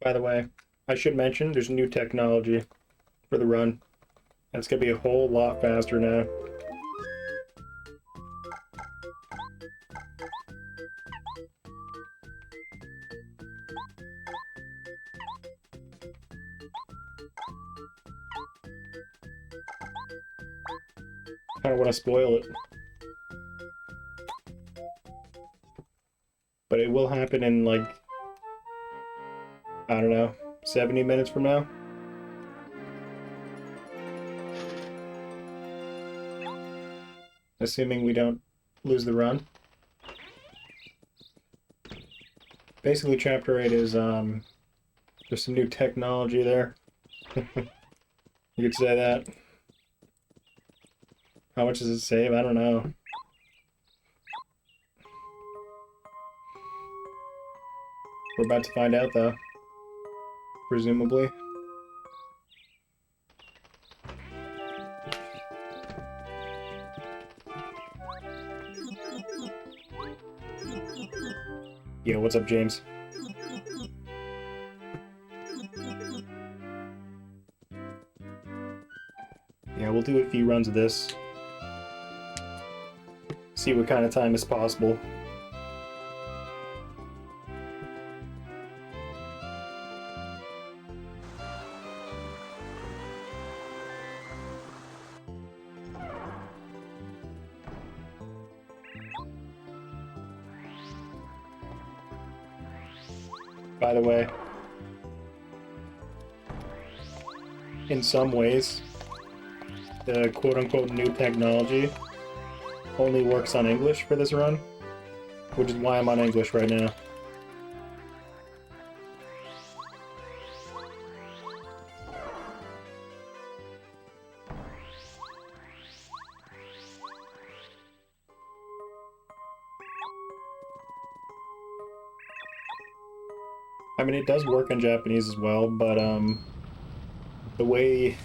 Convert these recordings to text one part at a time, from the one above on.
By the way, I should mention there's new technology for the run. And it's gonna be a whole lot faster now. I don't want to spoil it. But it will happen in like, I don't know, 70 minutes from now. Assuming we don't lose the run. Basically, Chapter 8 is, there's some new technology there. You could say that. How much does it save? I don't know. We're about to find out, though. Presumably. Yo, what's up, James? Yeah, we'll do a few runs of this. See what kind of time is possible. By the way, in some ways, the quote-unquote new technology only works on English for this run, which is why I'm on English right now. I mean, it does work in Japanese as well, but the way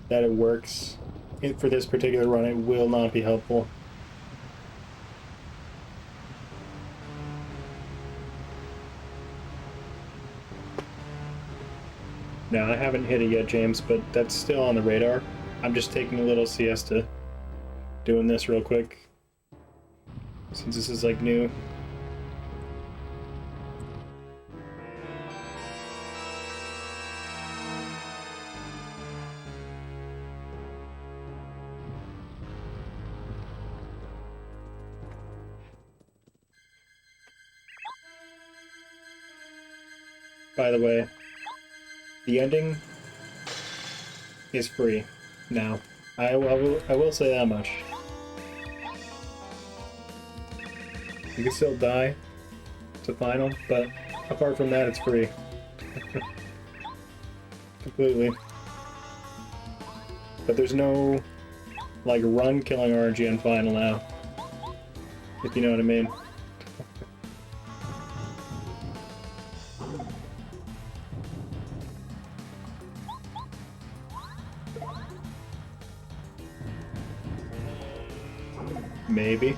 that it works for this particular run, it will not be helpful. No, I haven't hit it yet, James, but that's still on the radar. I'm just taking a little siesta, doing this real quick, since this is like new. By the way, the ending is free now. I will say that much. You can still die to final, but apart from that, it's free. Completely. But there's no, like, run killing RNG on final now. If you know what I mean. Maybe.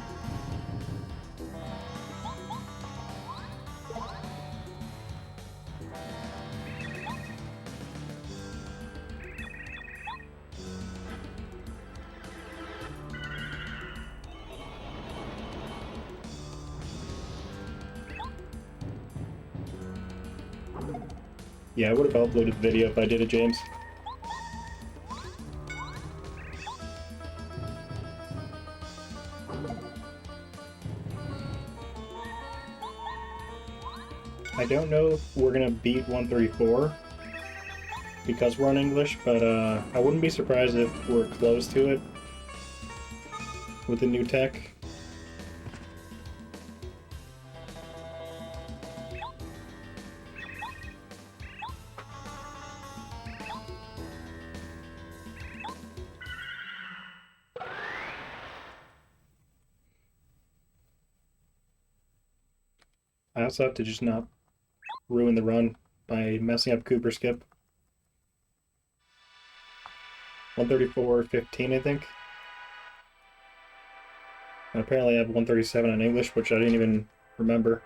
Yeah, I would have uploaded the video if I did it, James. I don't know if we're gonna beat 134 because we're on English, but I wouldn't be surprised if we're close to it with the new tech. I also have to just not ruin the run by messing up Cooper skip. 134.15, I think. And apparently I have 137 on English, which I didn't even remember.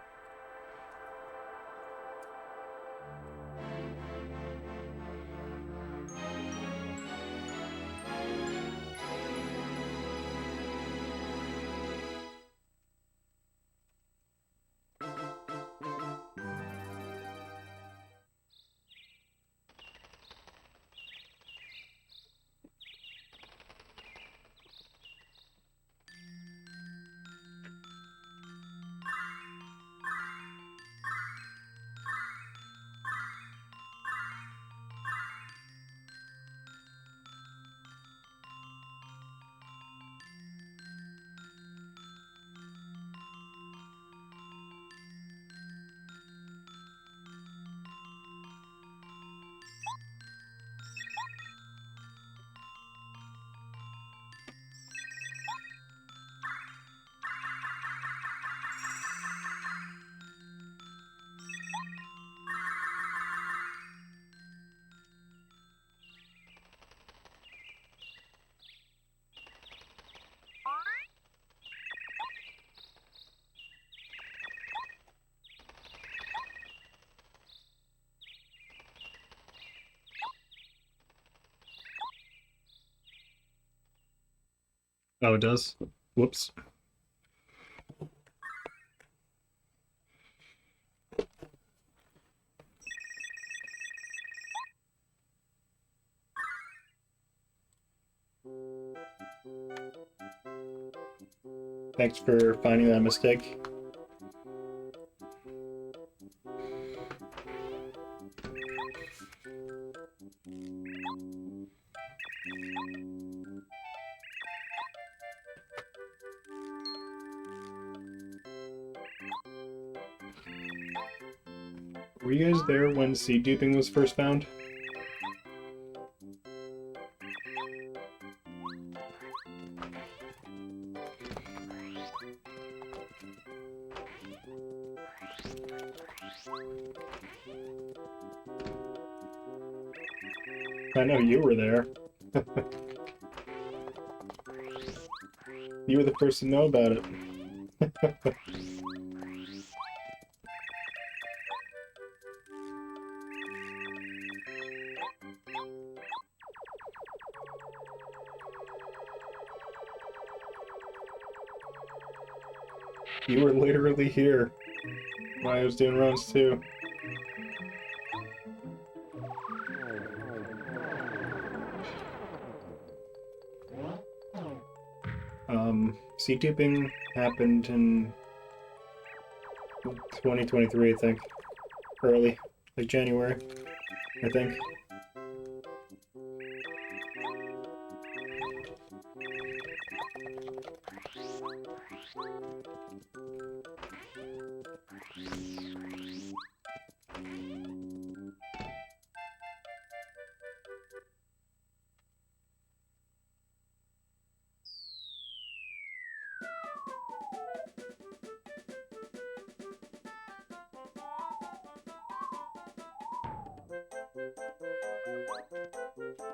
Oh, it does? Whoops. Thanks for finding that mistake. Were you guys there when seed duping was first found? I know you were there. You were the first to know about it. You were literally here when I was doing runs too. Seed duping happened in 2023, I think. Early. Like January, I think.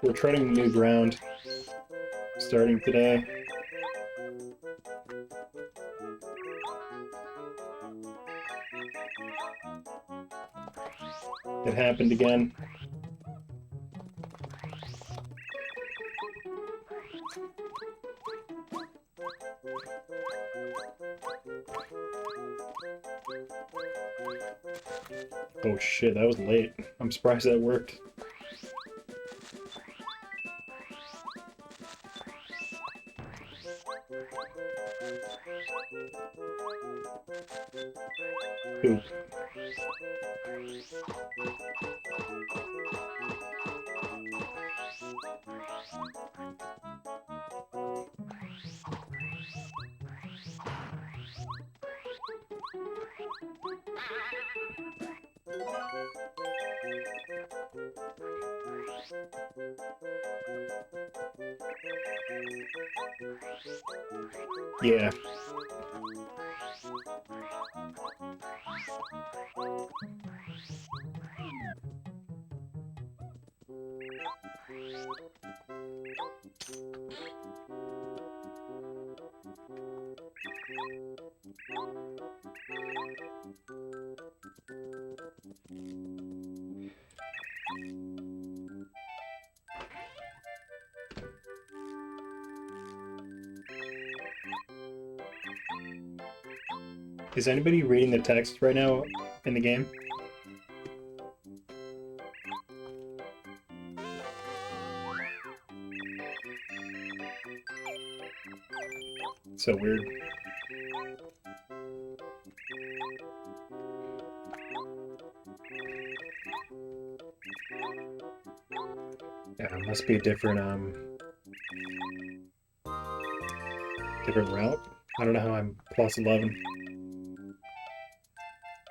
We're treading new ground, starting today. It happened again. Oh shit, that was late. I'm surprised that worked. Ooh. Yeah. Is anybody reading the text right now in the game? So weird. Yeah, it must be a different different route. I don't know how I'm plus 11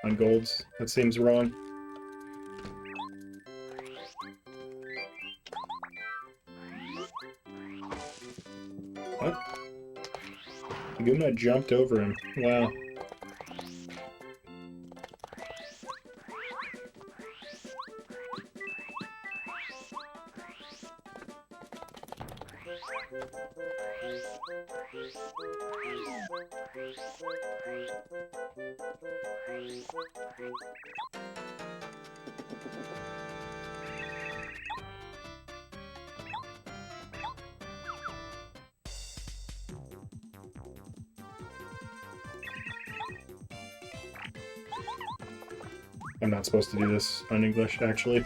on golds. That seems wrong. What? Guma jumped over him. Wow. I'm not supposed to do this on English, actually.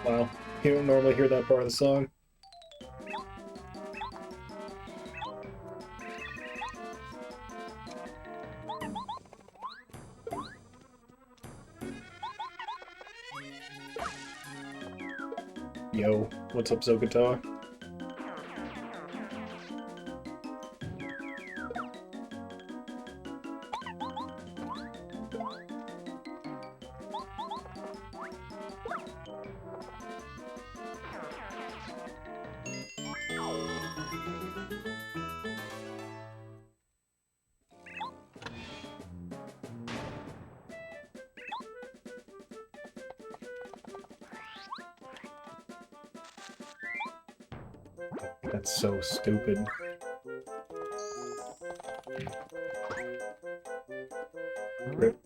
Wow, you don't normally hear that part of the song. Yo, what's up, Zogata? That's so stupid. Rip.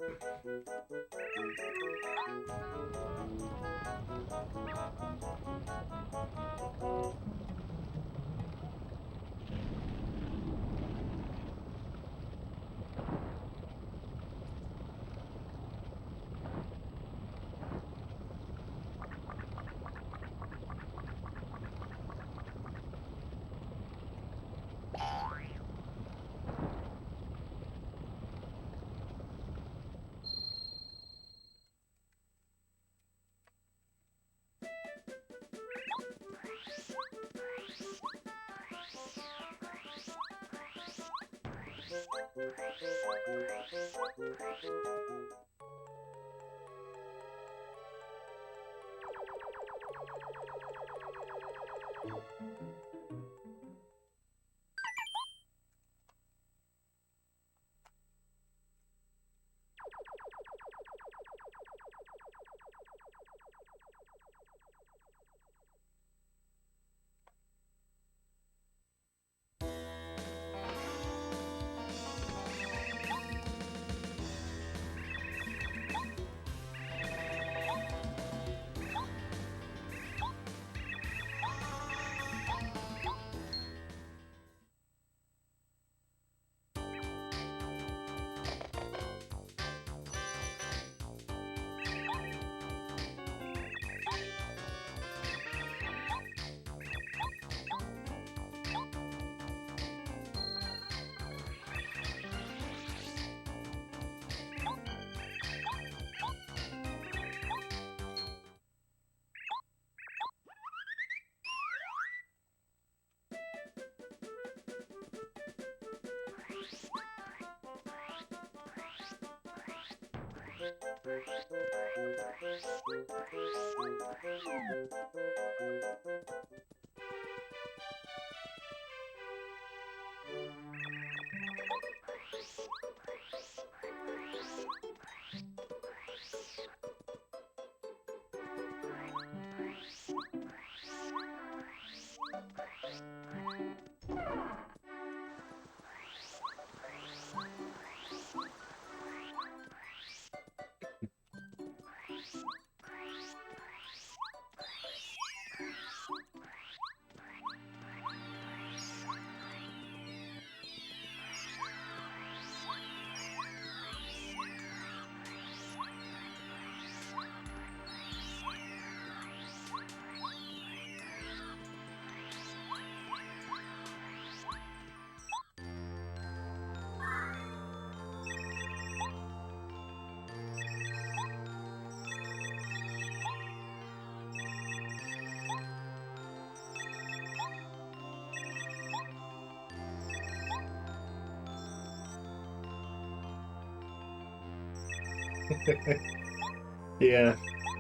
Yeah,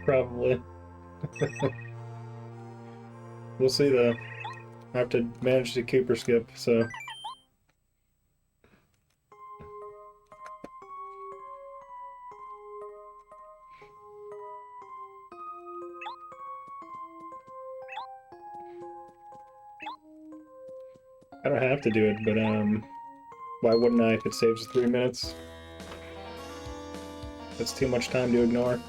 probably. We'll see though. I have to manage to Cooper skip, so. I don't have to do it, but why wouldn't I if it saves 3 minutes? That's too much time to ignore.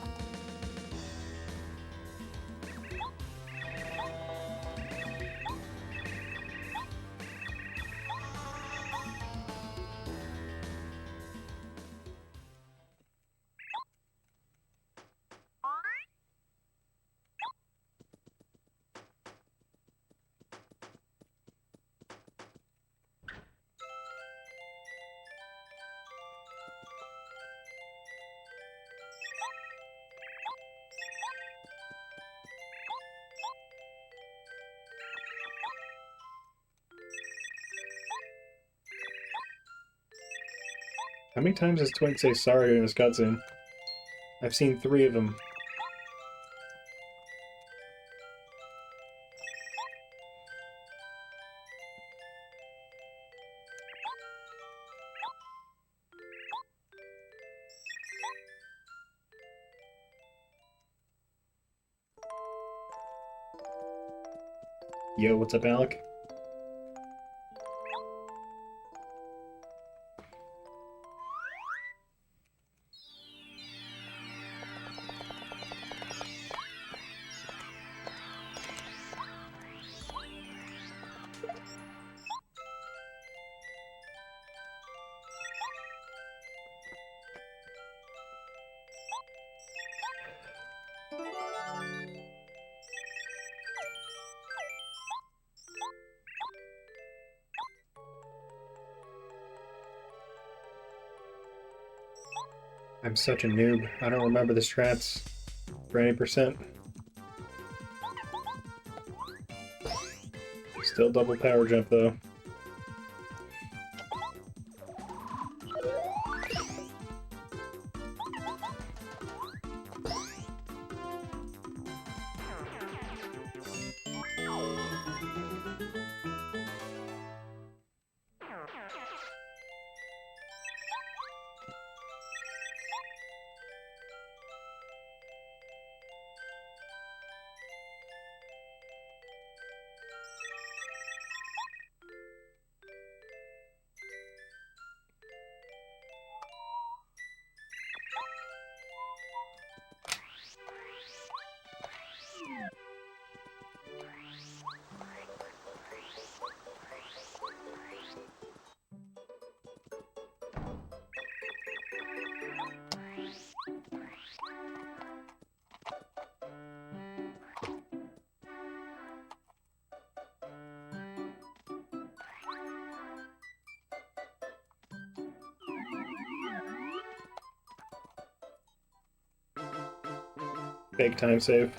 How many times does Twink say sorry in his cutscene? I've seen 3 of them. Yo, what's up, Alec? I'm such a noob. I don't remember the strats for any percent. Still double power jump though. Fake time save.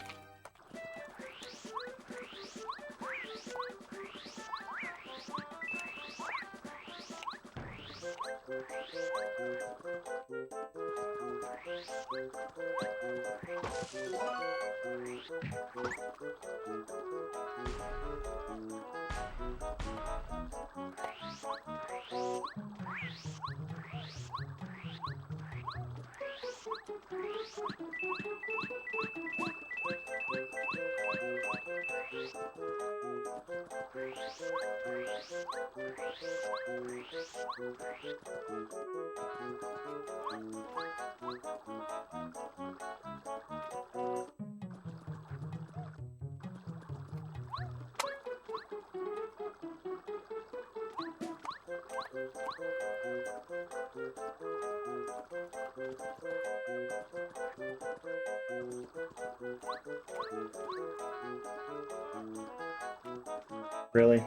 Really?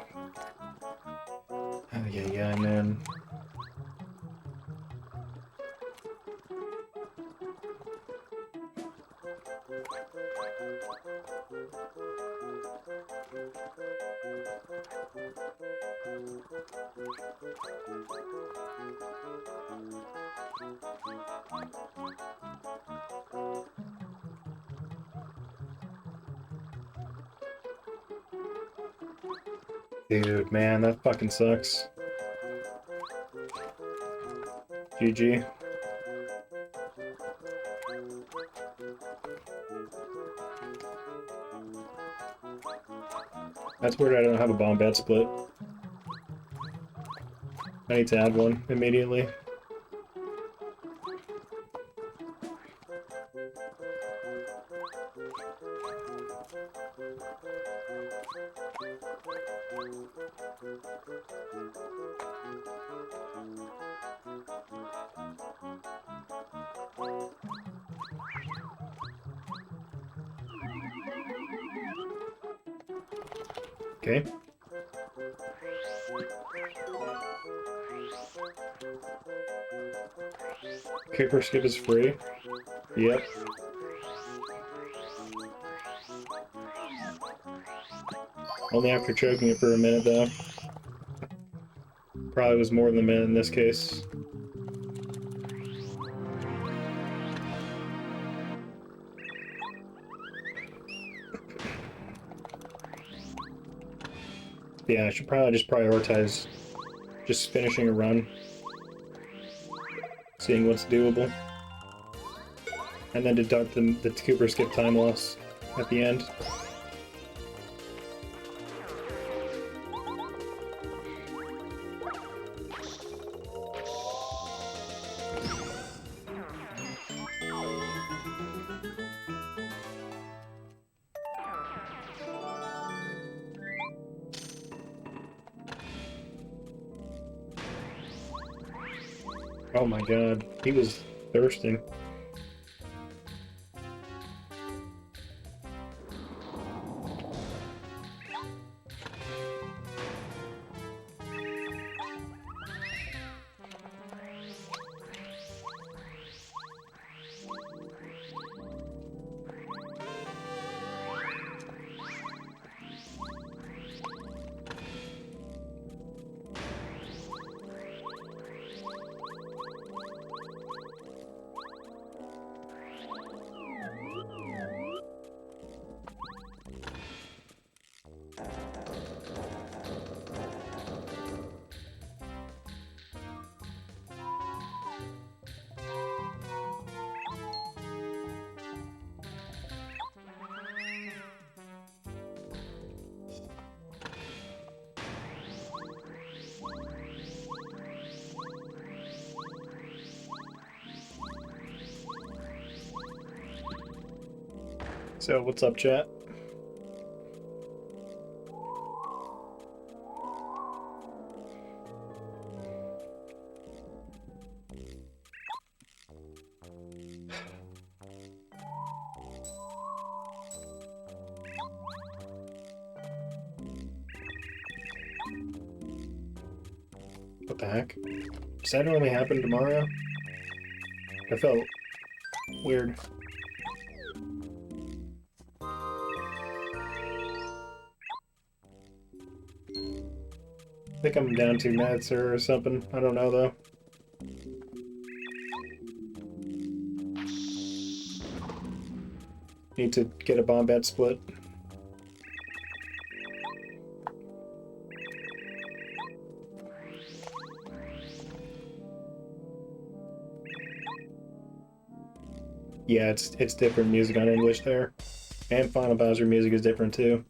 Oh yeah, man. Dude, man, that fucking sucks. GG. That's weird I don't have a bomb bat split. I need to add one immediately. Okay. Cooper skip is free. Yep. Only after choking it for a minute, though. Probably was more than a minute in this case. Yeah, I should probably just prioritize just finishing a run. Seeing what's doable. And then deduct the Cooper skip time loss at the end. Oh my god, he was thirsting. So, what's up, chat? What the heck? Does that only happen tomorrow? I felt weird. I think I'm down 2 minutes or something. I don't know, though. Need to get a bomb bat split. Yeah, it's different music on English there. And Final Bowser music is different, too.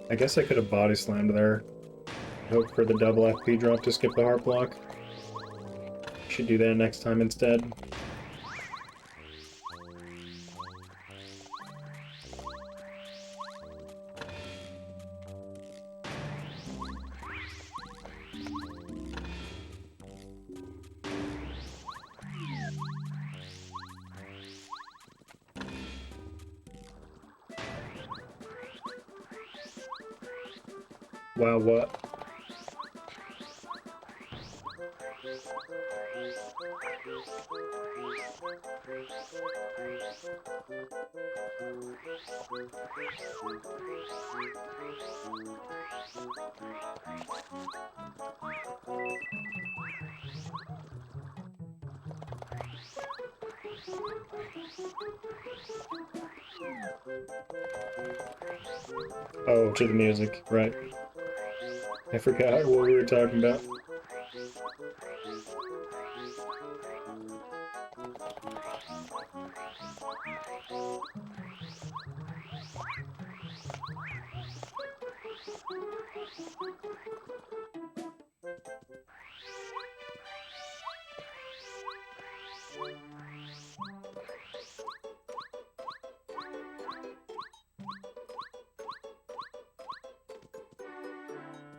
I guess I could have body slammed there. Hope for the double FP drop to skip the heart block. Should do that next time instead. Wow, what? Oh, to the music, right. I forgot what we were talking about.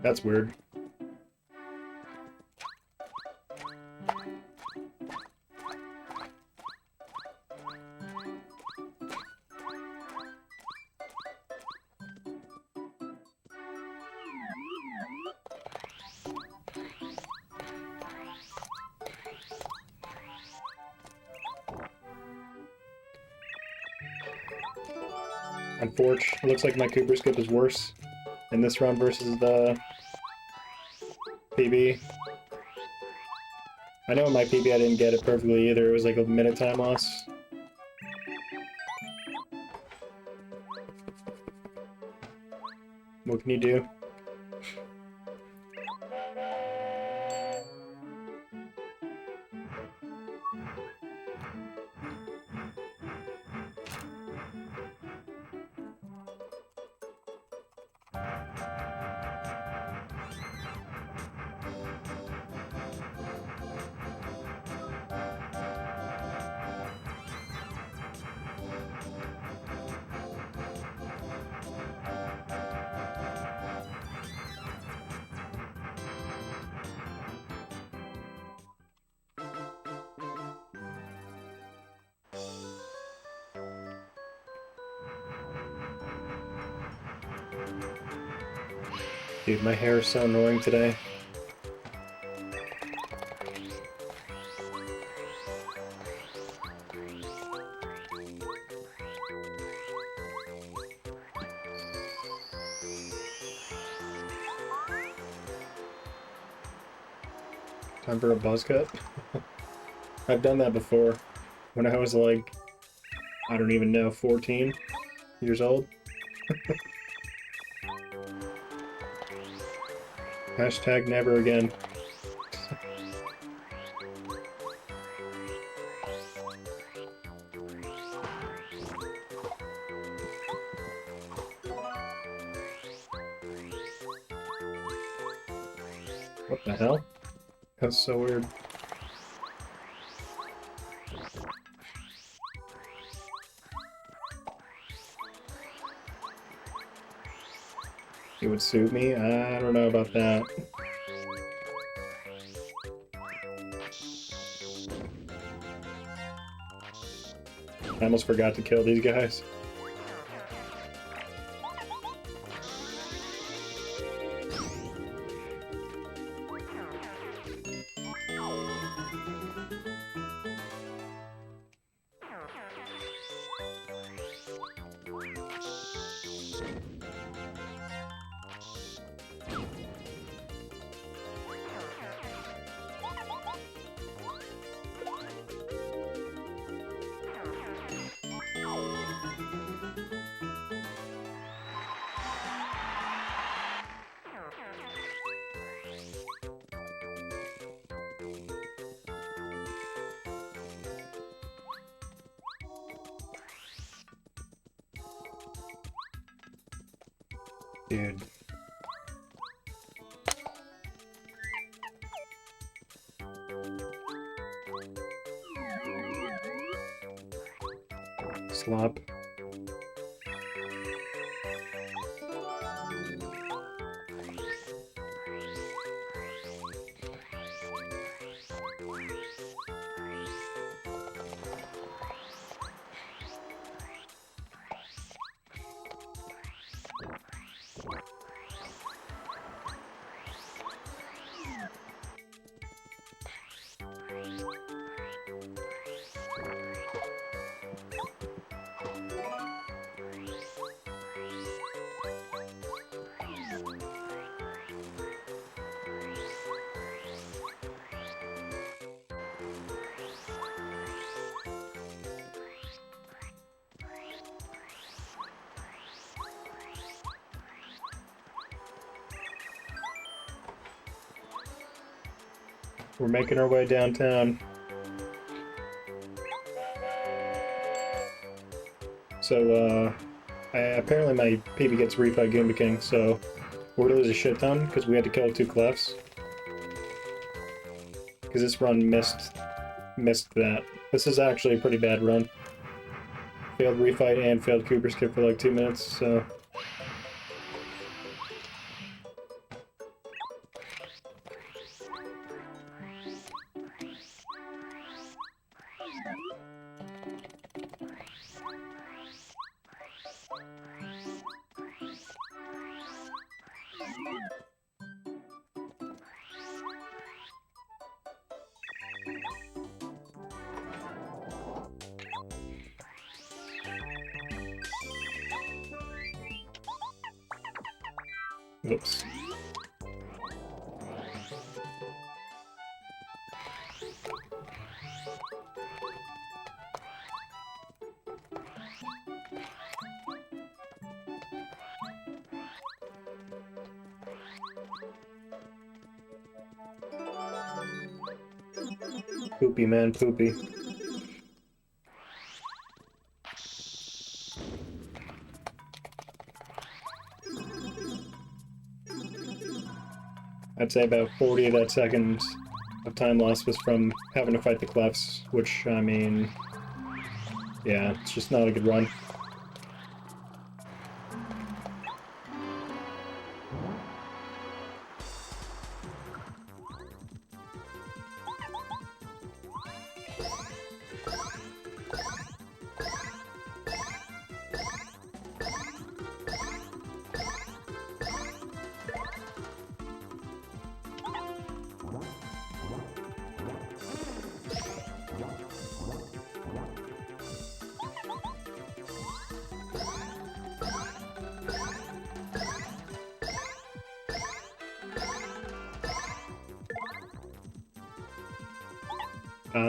That's weird. Unfortunately, it looks like my Cooper Skip is worse in this run versus the PB. I know in my PB I didn't get it perfectly either, it was like a minute time loss. What can you do? Dude, my hair is so annoying today. Time for a buzz cut? I've done that before. When I was like, I don't even know, 14 years old. Hashtag never again. What the hell? That's so weird. It would suit me? I don't know about that. I almost forgot to kill these guys. Dude. Slop. We're making our way downtown. So, apparently my PB gets refied Goomba King, so we're gonna lose a shit ton because we had to kill 2 clefs. Because this run missed that. This is actually a pretty bad run. Failed refight and failed Cooper skip for like 2 minutes, so... Oops. Poopy, man, poopy. I'd say about 40 of that second of time loss was from having to fight the clefs, which, I mean... yeah, it's just not a good run.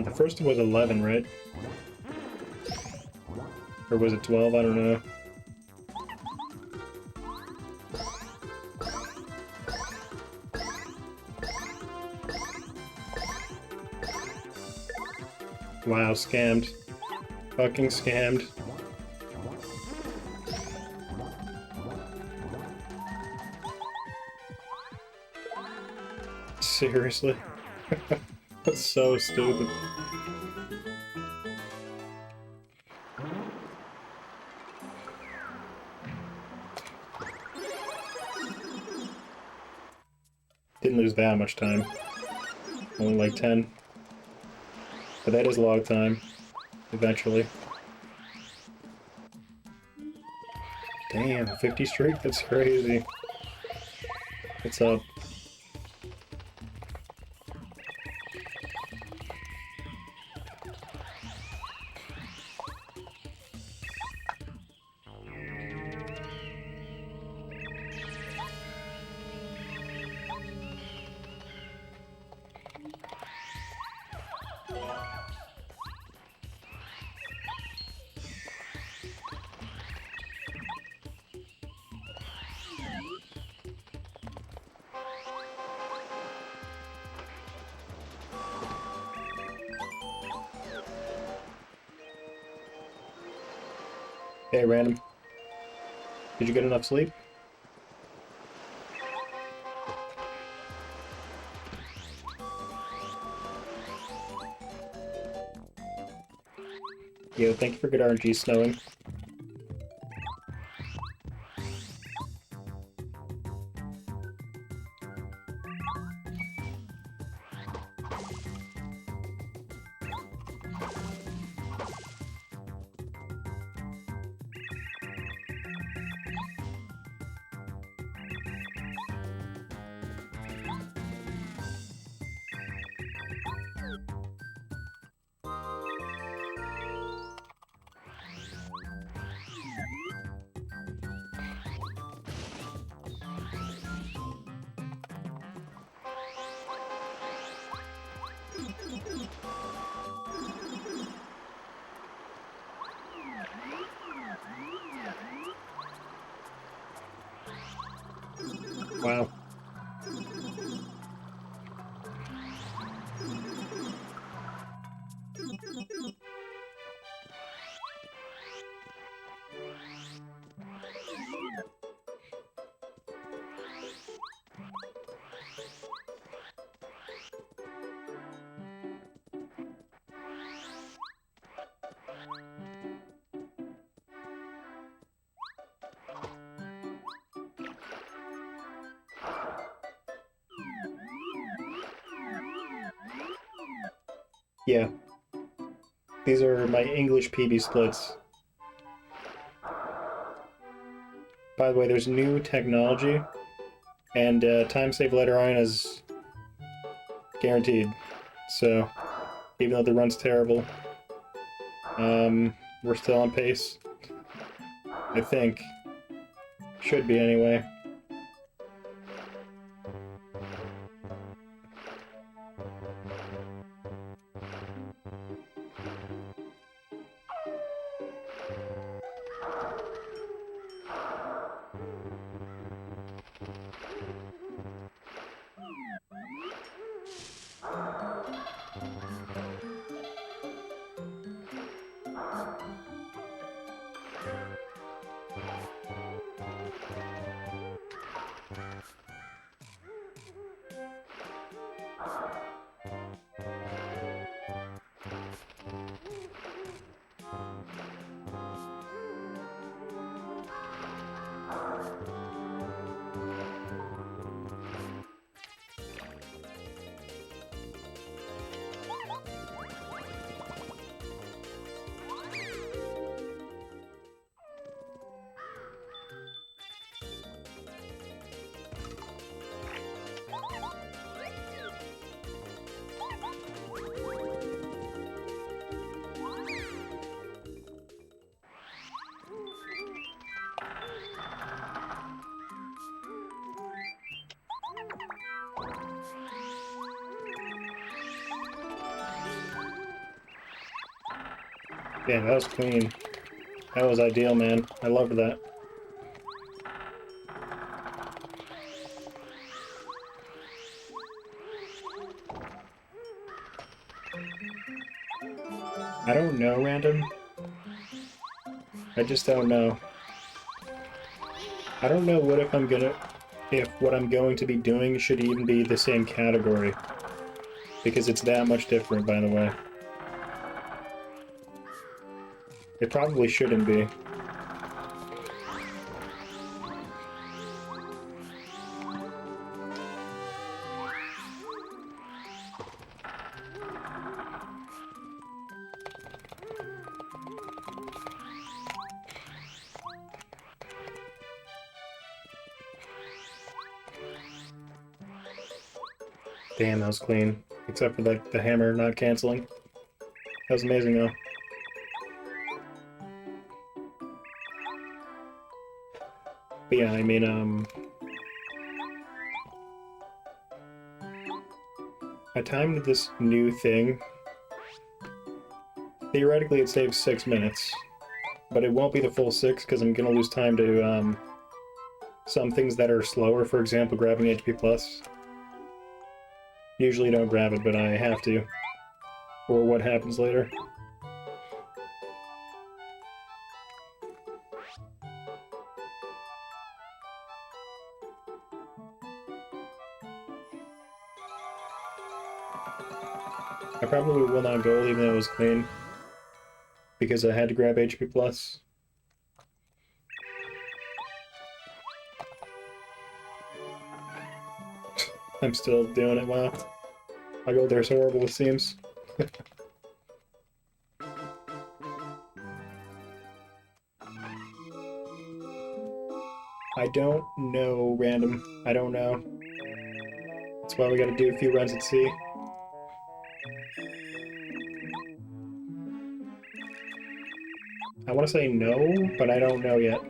The first one was 11, right? Or was it 12? I don't know. Wow, scammed. Fucking scammed. Seriously? That's so stupid. Didn't lose that much time. Only like 10. But that is a lot of time. Eventually. Damn, 50 streak? That's crazy. What's up? Hey, random. Did you get enough sleep? Yo, thank you for good RNG snowing. Yeah. These are my English PB splits. By the way, there's new technology, and time save later on is guaranteed. So, even though the run's terrible, we're still on pace. I think. Should be, anyway. Damn, that was clean. That was ideal, man. I loved that. I don't know, Random. I just don't know. I don't know what if what I'm going to be doing should even be the same category. Because it's that much different, by the way. It probably shouldn't be. Damn, that was clean. Except for like the hammer not canceling. That was amazing though. But yeah, I mean, I timed this new thing. Theoretically, it saves 6 minutes, but it won't be the full 6 because I'm gonna lose time to some things that are slower. For example, grabbing HP+. Usually don't grab it, but I have to. Or what happens later. I probably will not gold even though it was clean. Because I had to grab HP+. I'm still doing it, wow. My gold there is horrible, it seems. I don't know, Random. I don't know. That's why we gotta do a few runs at sea. I want to say no, but I don't know yet.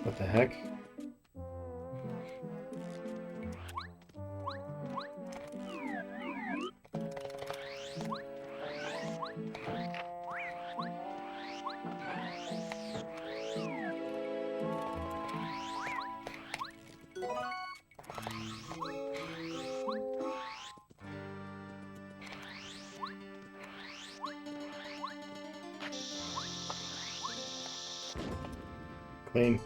What the heck? Clean.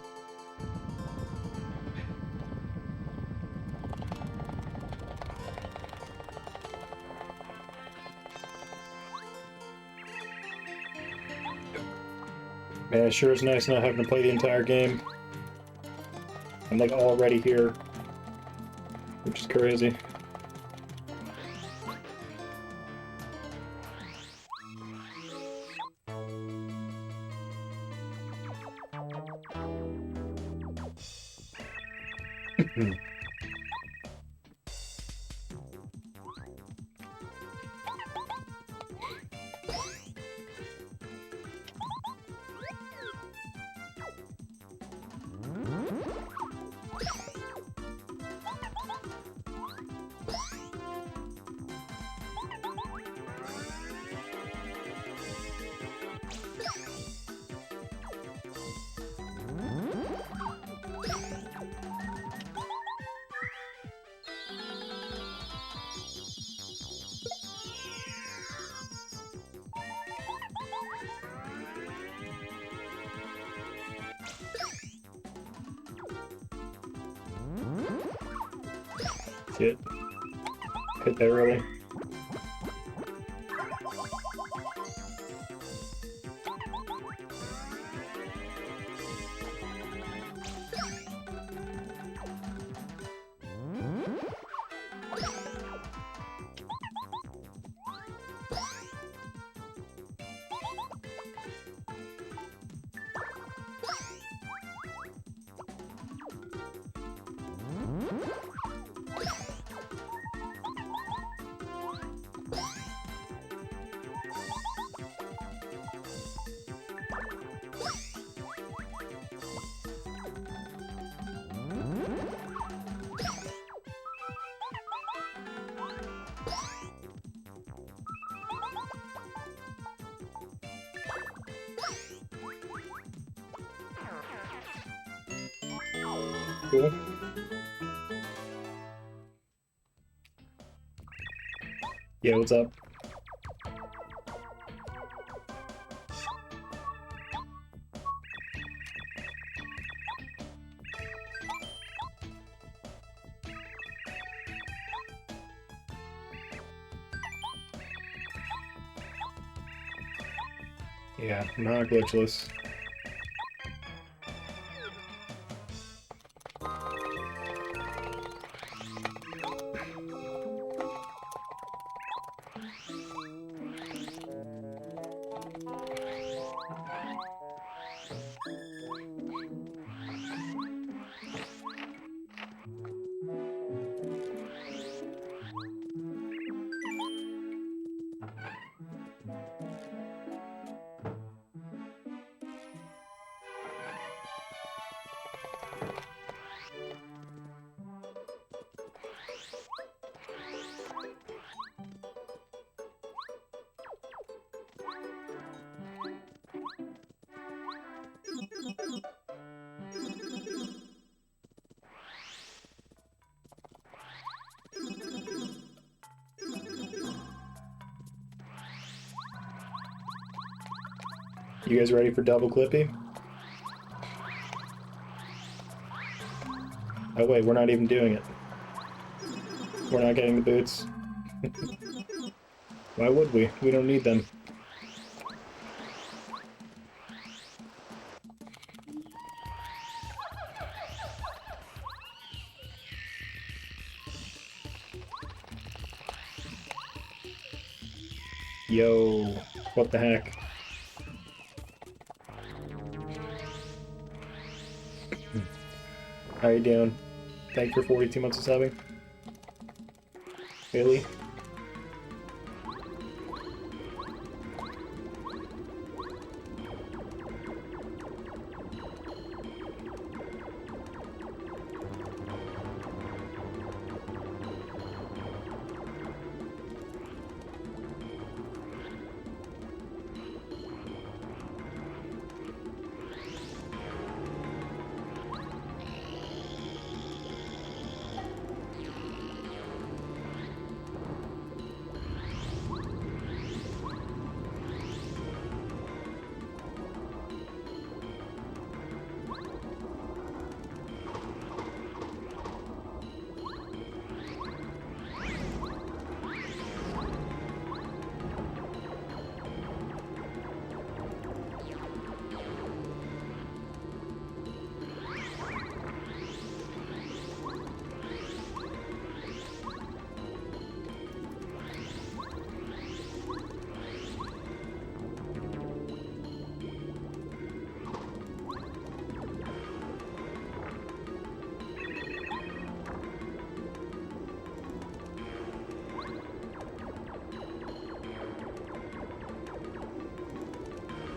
Man, it sure is nice not having to play the entire game. I'm like already here, which is crazy. Shit. Hit that early. Cool. Yeah, what's up? Yeah, not glitchless. You guys ready for double Clippy? Oh wait, we're not even doing it. We're not getting the boots. Why would we? We don't need them. Yo, what the heck? How you doing? Thank you for 42 months of subbing. Really?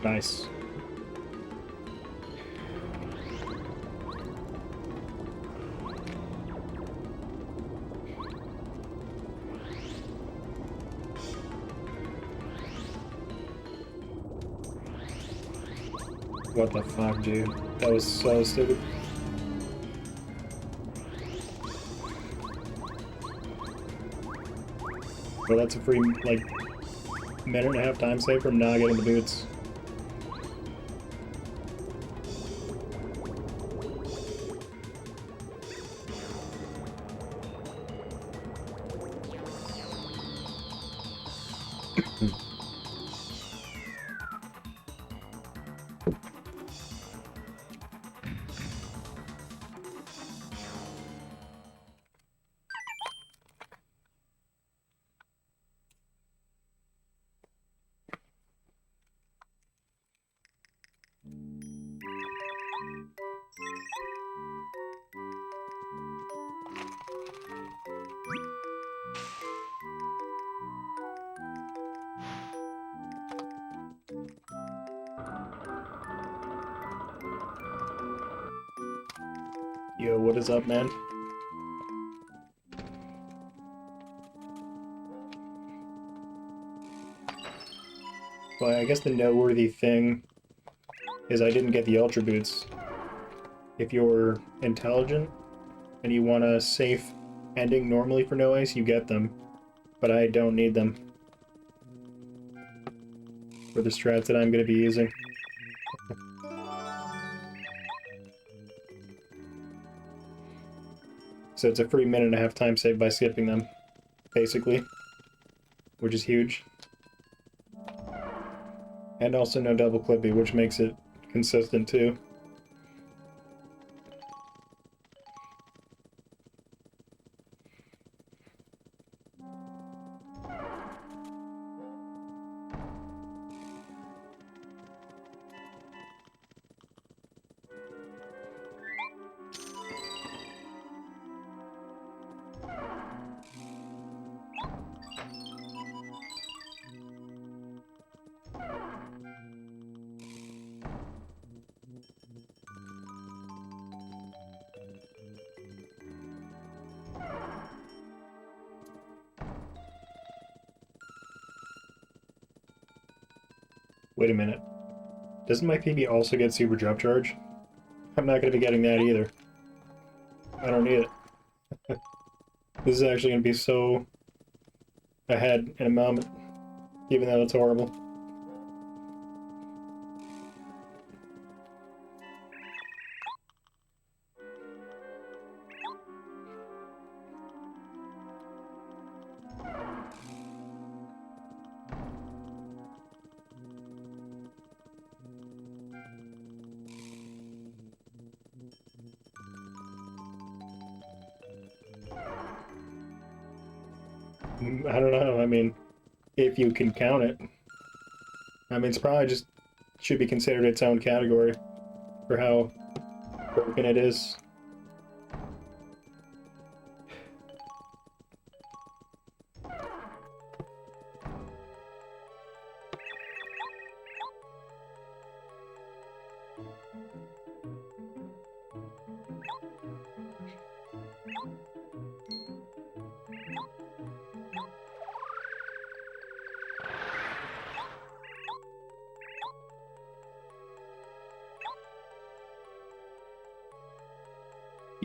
Nice. What the fuck, dude? That was so stupid. Well, that's a free, like, minute and a half time save from not getting the boots. Yo, what is up, man? Well, I guess the noteworthy thing is I didn't get the Ultra Boots. If you're intelligent and you want a safe ending normally for no ice, you get them. But I don't need them for the strats that I'm going to be using. So it's a free minute and a half time save by skipping them, basically, which is huge. And also no double clippy, which makes it consistent too. Wait a minute. Doesn't my PB also get super drop charge? I'm not going to be getting that either. I don't need it. This is actually going to be so ahead in a moment, even though it's horrible. I don't know, I mean, if you can count it. I mean, it's probably just should be considered its own category for how broken it is.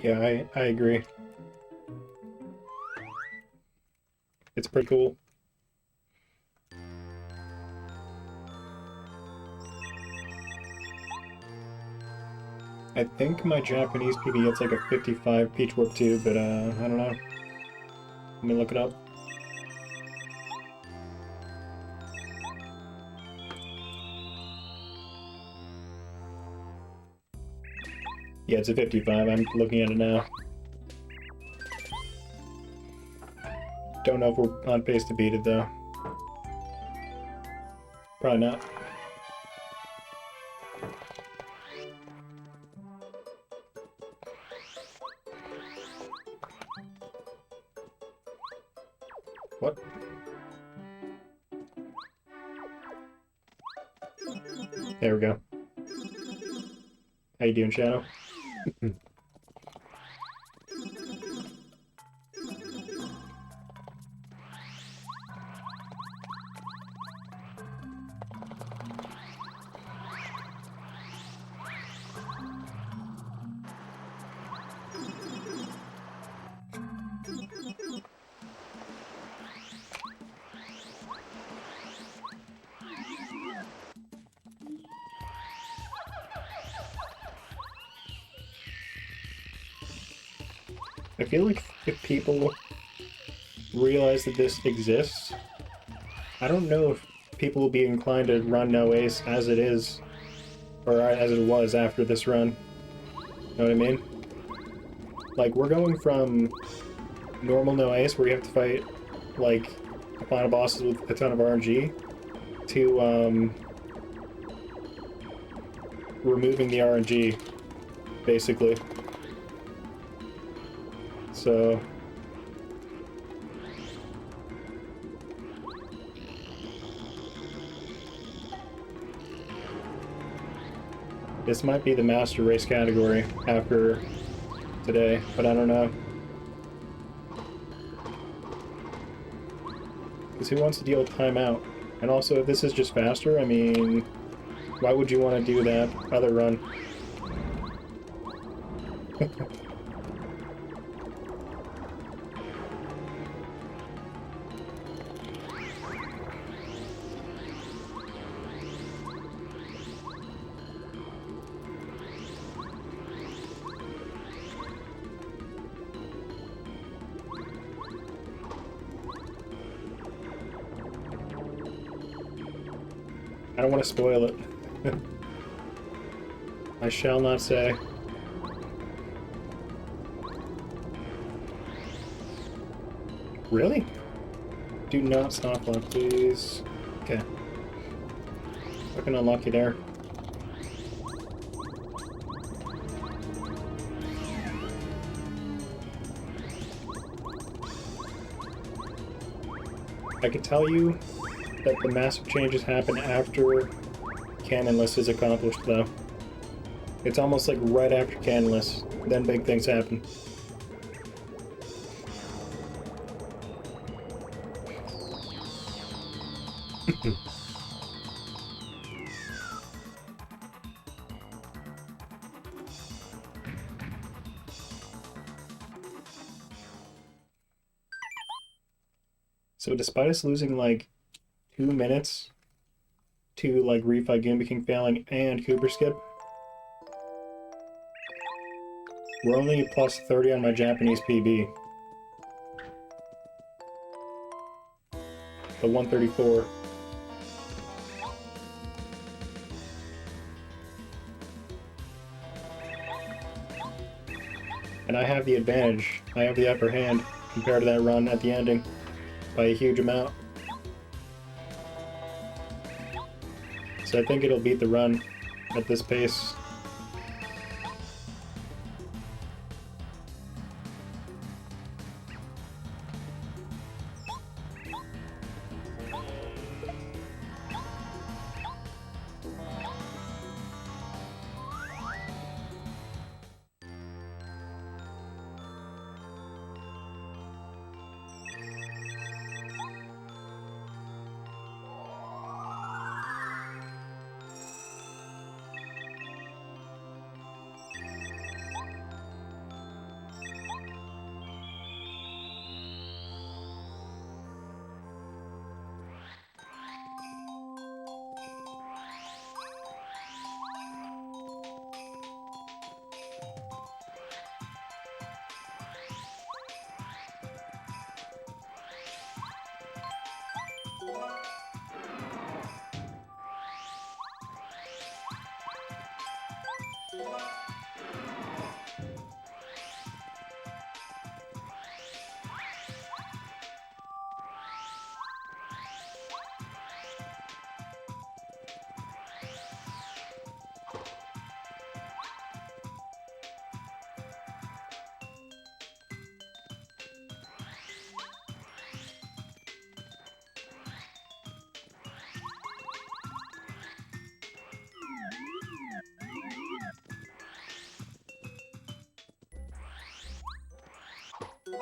Yeah, I agree. It's pretty cool. I think my Japanese PB gets like a 55 Peach Warp 2, but I don't know. Let me look it up. Yeah, it's a 55. I'm looking at it now. Don't know if we're on pace to beat it, though. Probably not. What? There we go. How you doing, Shadow? I feel like if people realize that this exists, I don't know if people will be inclined to run No Ace as it is, or as it was after this run. Know what I mean? Like, we're going from normal No Ace, where you have to fight, like, the final bosses with a ton of RNG, to, removing the RNG, basically. So... this might be the Master Race category after today, but I don't know. Because who wants to deal with timeout? And also, if this is just faster, I mean, why would you want to do that other run? I don't want to spoil it. I shall not say. Really? Do not stop lock, please. Okay. Fucking unlucky there. I can tell you that the massive changes happen after Canonless is accomplished, though. It's almost like right after Canonless, then big things happen. So despite us losing like 2 minutes to like refight Goomba King failing and Cooper Skip, we're only plus 30 on my Japanese PB. The 134. And I have the advantage. I have the upper hand compared to that run at the ending by a huge amount. So I think it'll beat the run at this pace. The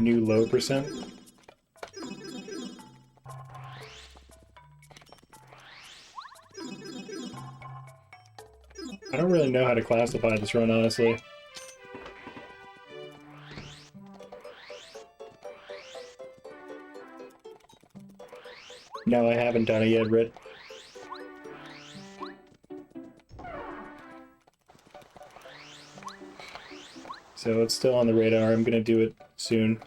new low percent. I don't really know how to classify this run, honestly. No, I haven't done it yet, Rit. So it's still on the radar. I'm gonna do it soon.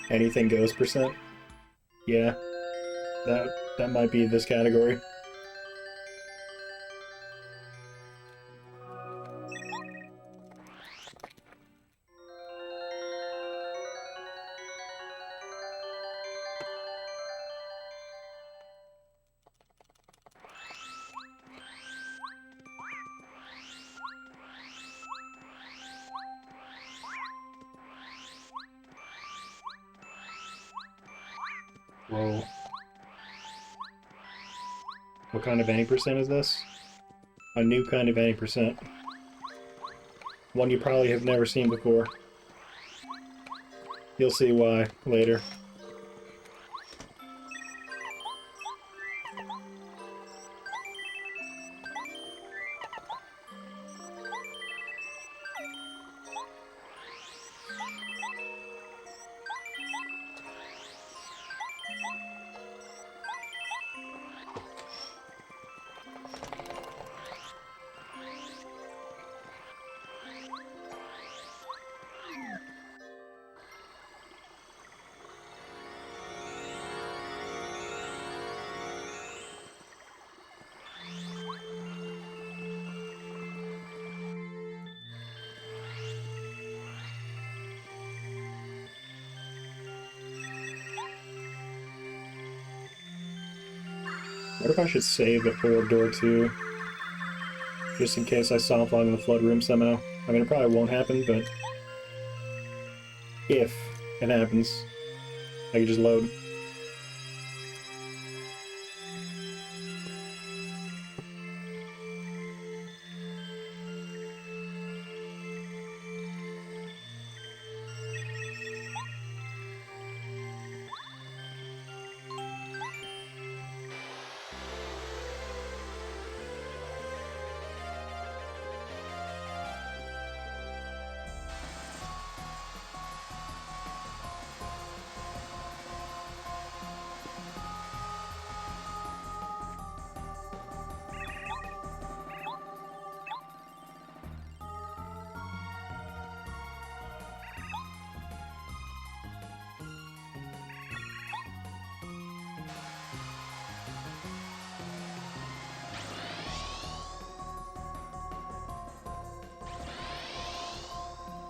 Anything goes percent? Yeah. That might be this category. Whoa. What kind of any percent is this? A new kind of any percent. One you probably have never seen before. You'll see why later. What if I should save before door 2? Just in case I soft log in the flood room somehow. I mean, it probably won't happen, but if it happens, I can just load.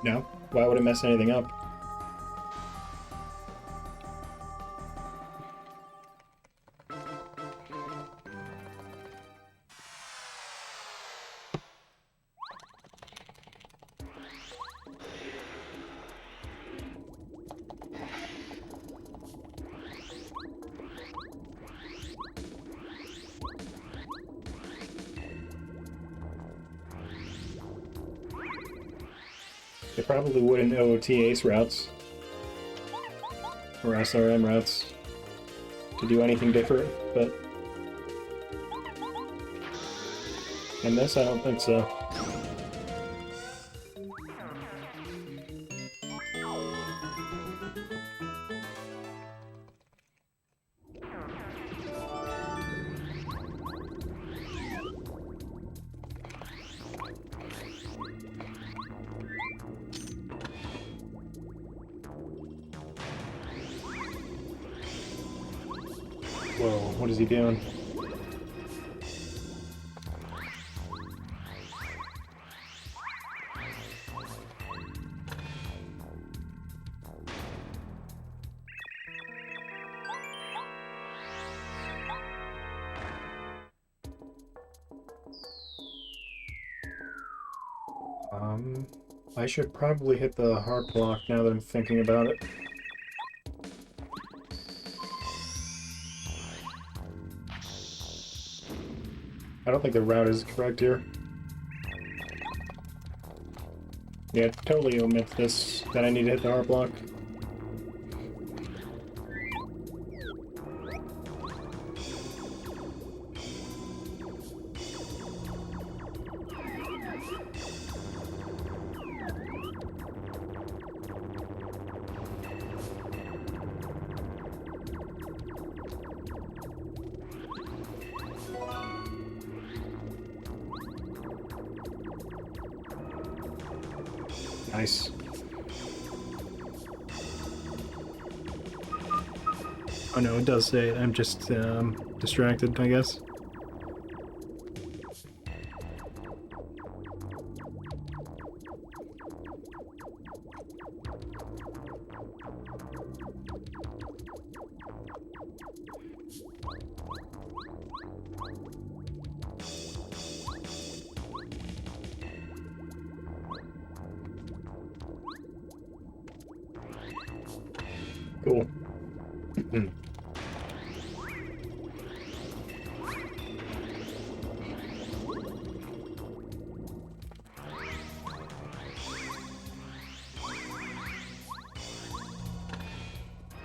No? Why would it mess anything up? They probably wouldn't OOT Ace routes. Or SRM routes to do anything different, but In this, I don't think so. Whoa, what is he doing? I should probably hit the heart block now that I'm thinking about it. I don't think the route is correct here. Yeah, totally omit this, that I need to hit the heart block. Nice. Oh no, it does say it. I'm just distracted, I guess. Cool.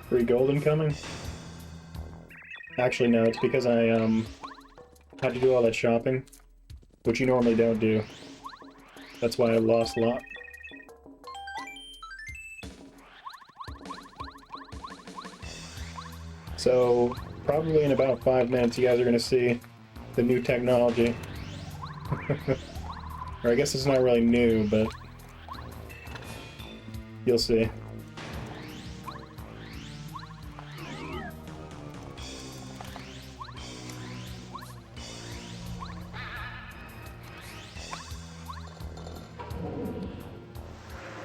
Free gold incoming? Actually, no, it's because I had to do all that shopping, which you normally don't do. That's why I lost a lot. So, probably in about 5 minutes you guys are going to see the new technology. Or I guess it's not really new, but you'll see.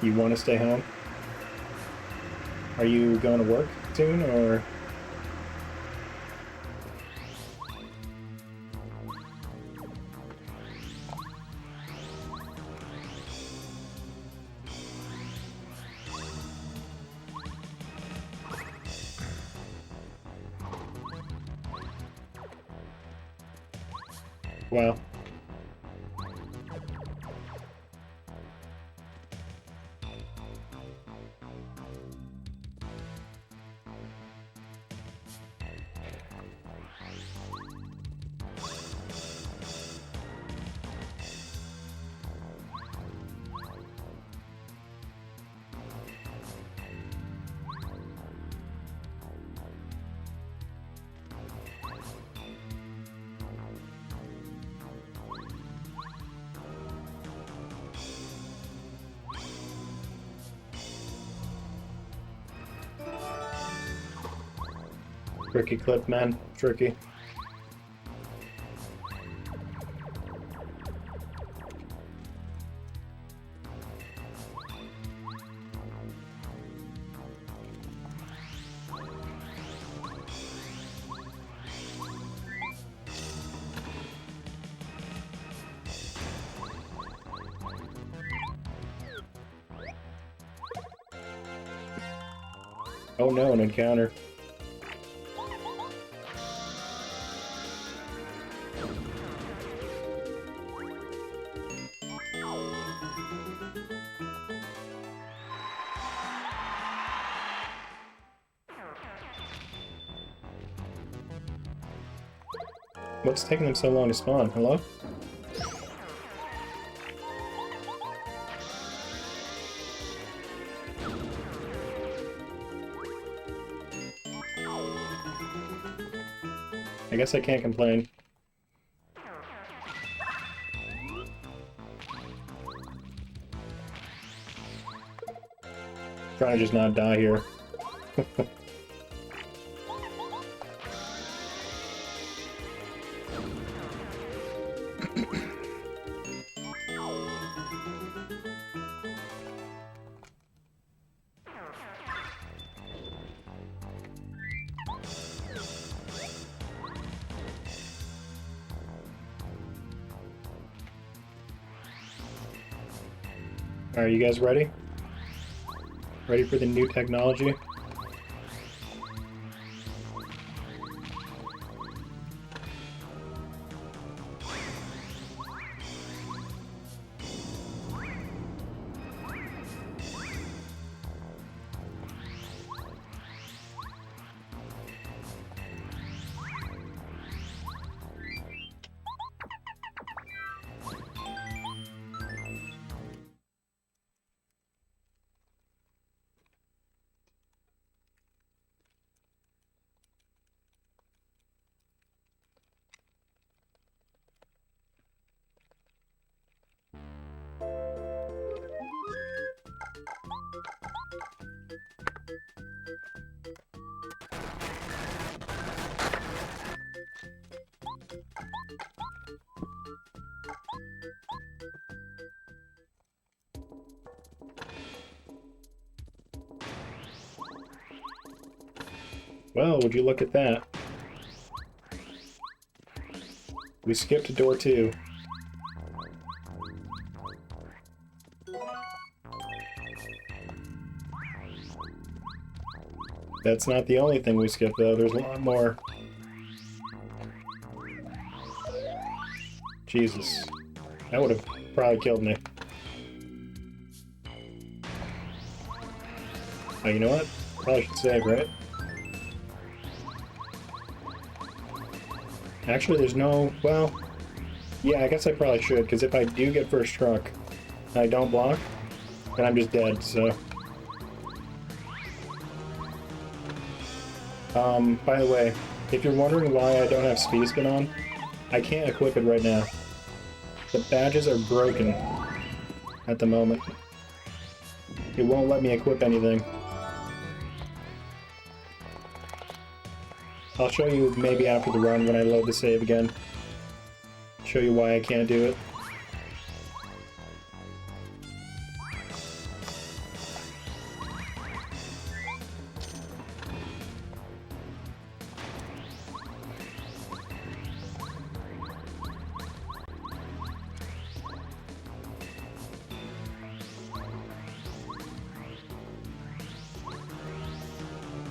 You want to stay home? Are you going to work soon, or...? Wow. Tricky clip, man. Tricky. Oh no, an encounter. What's taking them so long to spawn? Hello? I guess I can't complain. Trying to just not die here. Are you guys ready? Ready for the new technology? Well, would you look at that? We skipped door 2. That's not the only thing we skipped, though. There's a lot more. Jesus. That would have probably killed me. Oh, you know what? Probably should save, right? Actually, there's no... Well... Yeah, I guess I probably should, because if I do get first struck, and I don't block, then I'm just dead, so... By the way, if you're wondering why I don't have speed spin on, I can't equip it right now. The badges are broken at the moment. It won't let me equip anything. I'll show you maybe after the run when I load the save again. Show you why I can't do it.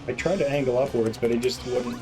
I tried to angle upwards, but it just wouldn't.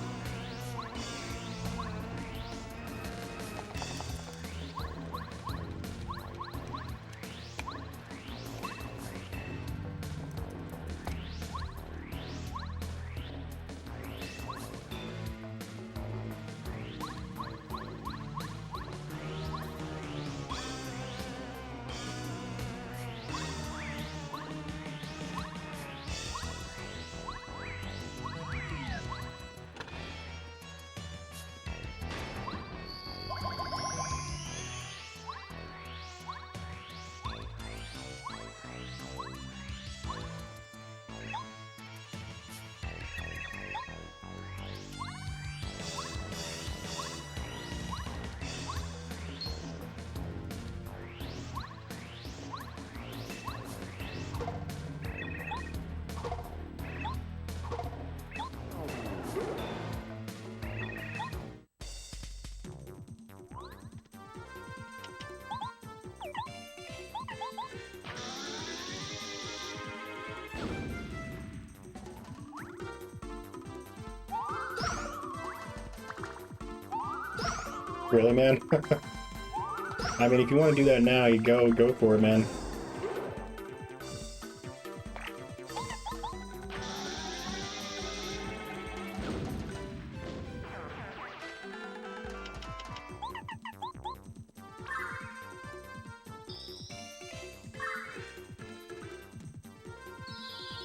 Really, man? I mean, if you want to do that now, you go for it, man.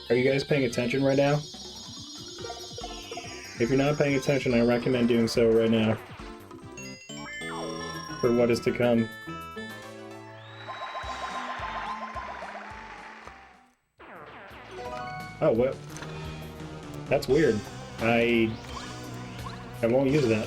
Are you guys paying attention right now? If you're not paying attention, I recommend doing so right now. For what is to come. Oh, what? That's weird. I won't use that.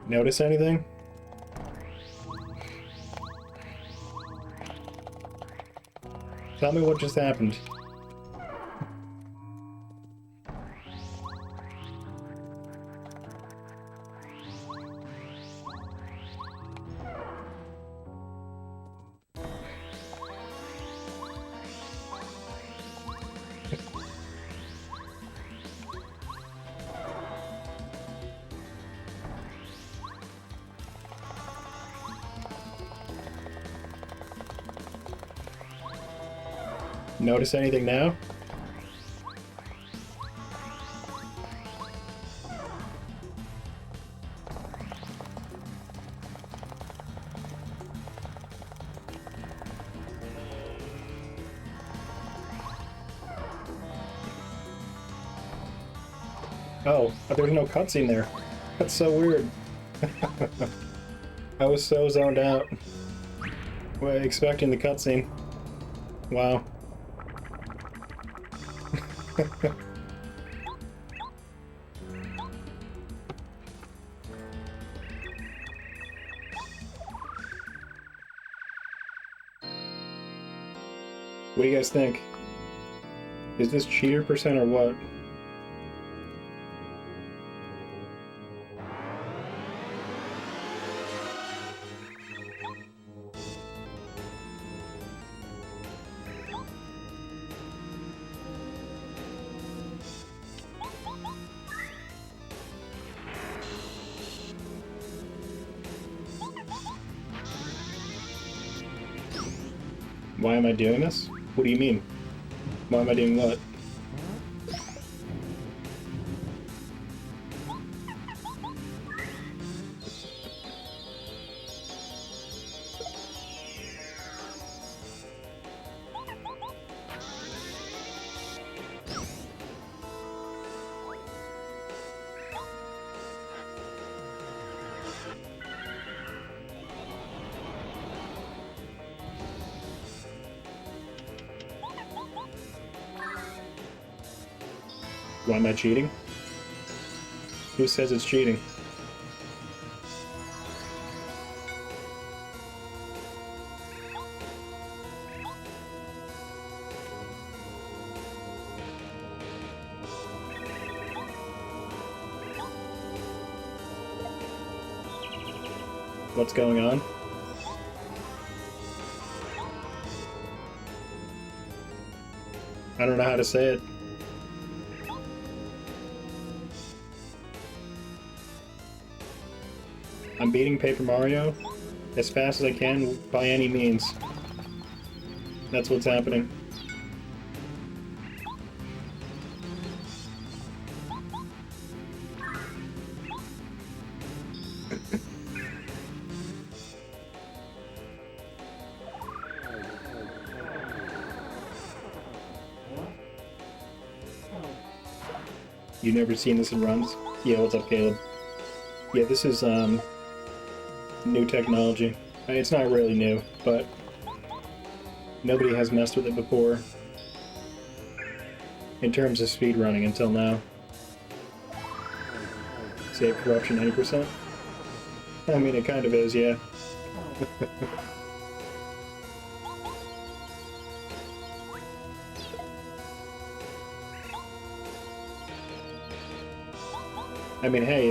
Notice anything? Tell me what just happened. Notice anything now? Oh, but there's no cutscene there. That's so weird. I was so zoned out. Expecting the cutscene. Wow. What do you guys think? Is this cheater percent or what? Why am I doing this? What do you mean? Why am I doing what? Why am I cheating? Who says it's cheating? What's going on? I don't know how to say it. I'm beating Paper Mario as fast as I can by any means. That's what's happening. You've never seen this in runs? Yeah, what's up, Caleb? Yeah, this is, new technology. It's not really new, but nobody has messed with it before in terms of speedrunning until now. Save corruption 90%? I mean, it kind of is, yeah. I mean, hey,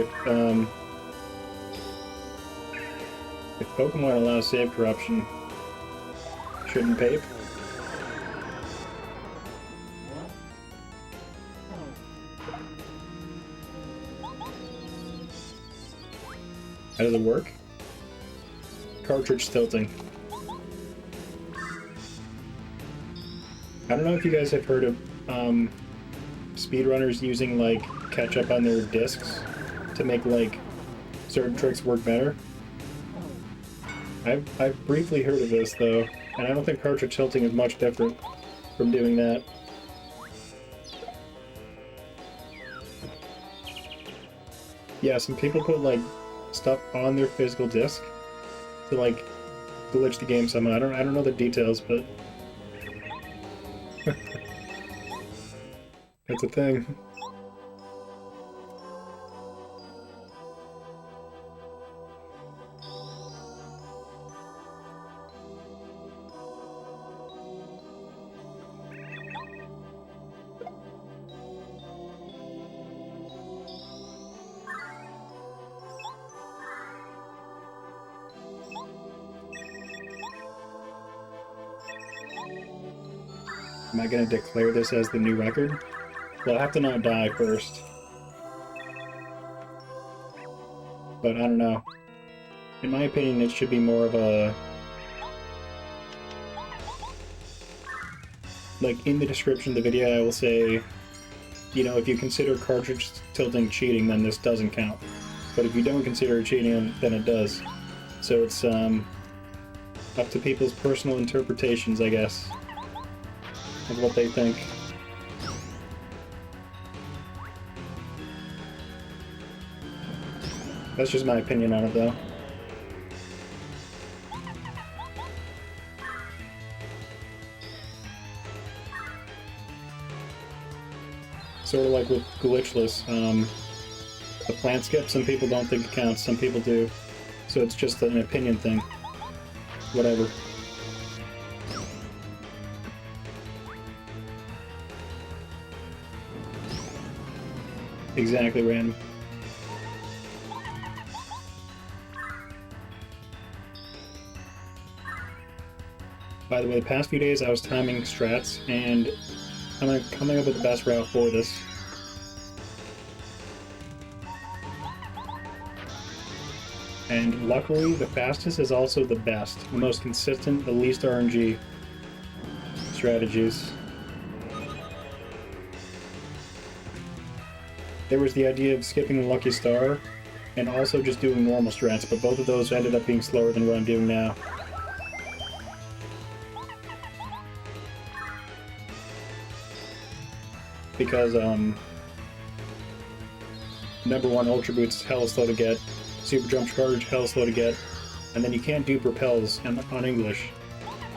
if Pokemon allows save corruption, shouldn't Pape? How does it work? Cartridge tilting. I don't know if you guys have heard of speedrunners using like ketchup on their discs to make like certain tricks work better. I've briefly heard of this though, and I don't think cartridge tilting is much different from doing that. Yeah, some people put like stuff on their physical disc to like glitch the game somehow. I don't know the details, but that's a thing. Am I gonna declare this as the new record? Well, I have to not die first. But I don't know. In my opinion, it should be more of a... Like, in the description of the video, I will say, you know, if you consider cartridge tilting cheating, then this doesn't count. But if you don't consider it cheating, then it does. So it's, up to people's personal interpretations, I guess, of what they think. That's just my opinion on it, though. Sort of like with glitchless, the plant skip, some people don't think it counts, some people do. So it's just an opinion thing. Whatever. Exactly random. By the way, the past few days I was timing strats, and I'm coming up with the best route for this. And luckily, the fastest is also the best, the most consistent, the least RNG strategies. There was the idea of skipping the Lucky Star, and also just doing normal strats, but both of those ended up being slower than what I'm doing now. Because, number one, Ultra Boot's hella slow to get, Super Jump Charge hella slow to get, and then you can't do propels on English,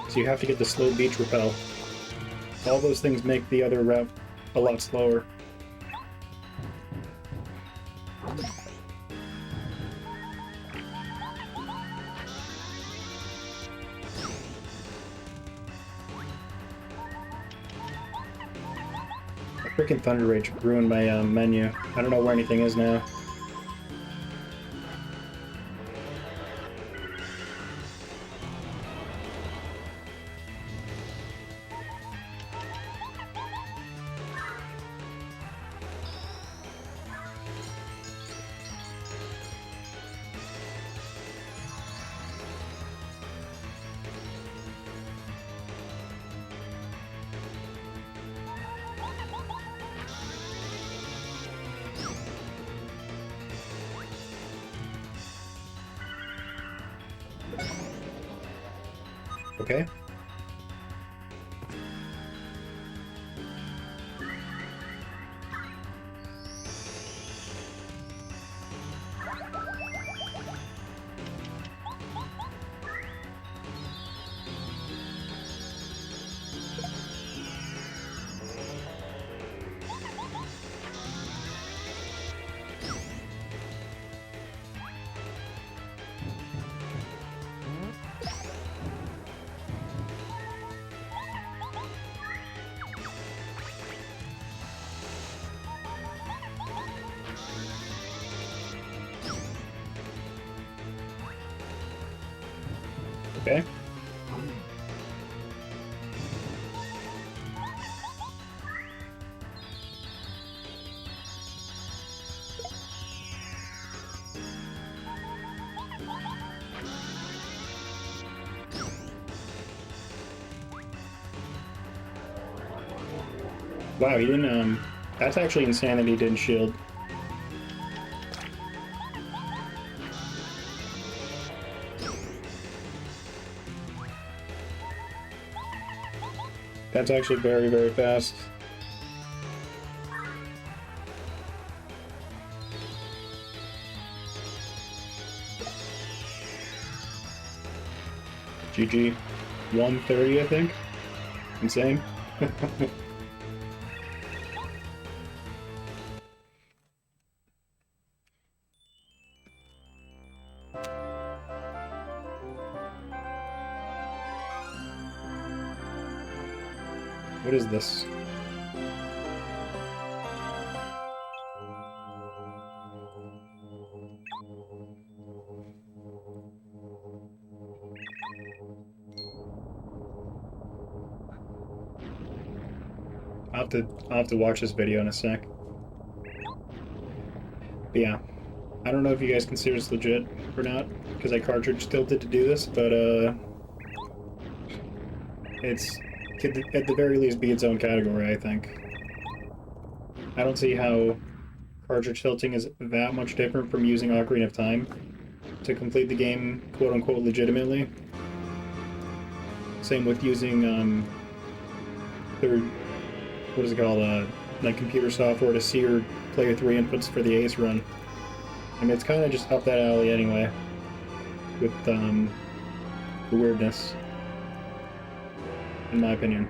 so you have to get the slow beach repel. All those things make the other route a lot slower. Freaking Thunder Rage ruined my menu. I don't know where anything is now. Okay. Okay. Wow, he didn't That's actually insane that he didn't shield. That's actually very, very fast. GG. 130, I think. Insane. What is this? I'll have to watch this video in a sec. But yeah, I don't know if you guys consider this legit or not, because I cartridge tilted to do this, but it's could at the very least be its own category, I think. I don't see how cartridge tilting is that much different from using Ocarina of Time to complete the game quote-unquote legitimately. Same with using what is it called, like computer software to see or play your 3 inputs for the Ace run. I mean, it's kind of just up that alley anyway, with the weirdness, in my opinion.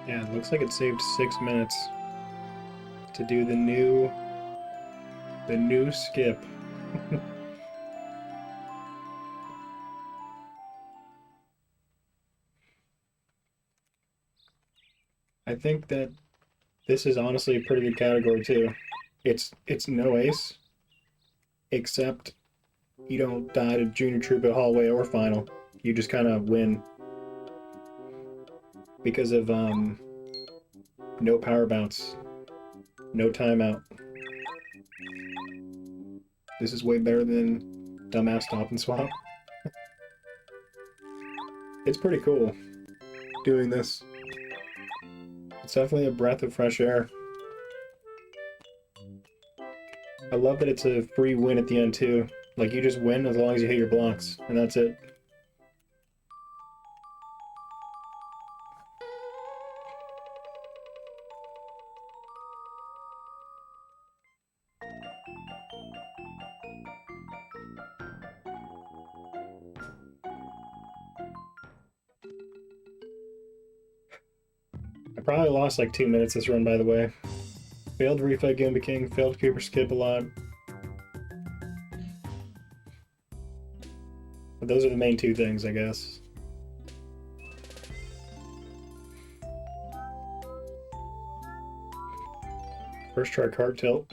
Yeah, it looks like it saved 6 minutes to do the new skip. I think that this is honestly a pretty good category too. It's no ace, except you don't die to Junior Troop at Hallway or Final. You just kind of win because of no power bounce, no timeout. This is way better than dumbass stop and swap. It's pretty cool doing this. It's definitely a breath of fresh air. I love that it's a free win at the end too. Like, you just win as long as you hit your blocks, and that's it. I probably lost like 2 minutes this run, by the way. Failed to refight Goomba King, failed to Cooper skip a lot. But those are the main 2 things, I guess. First try cart tilt.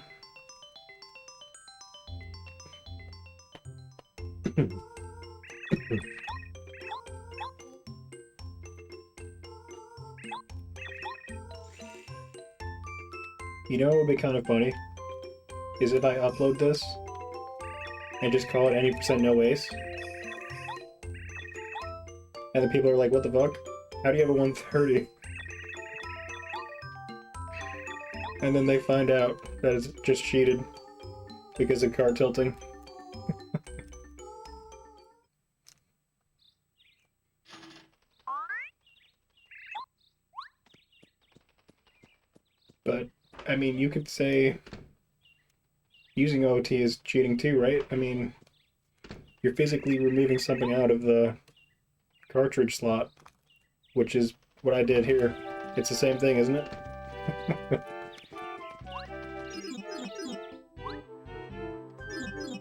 You know what would be kind of funny? Is if I upload this and just call it any percent no ace. And then people are like, what the fuck? How do you have a 130? And then they find out that it's just cheated because of card tilting. But, I mean, you could say using OT is cheating too, right? I mean, you're physically removing something out of the cartridge slot, which is what I did here. It's the same thing, isn't it?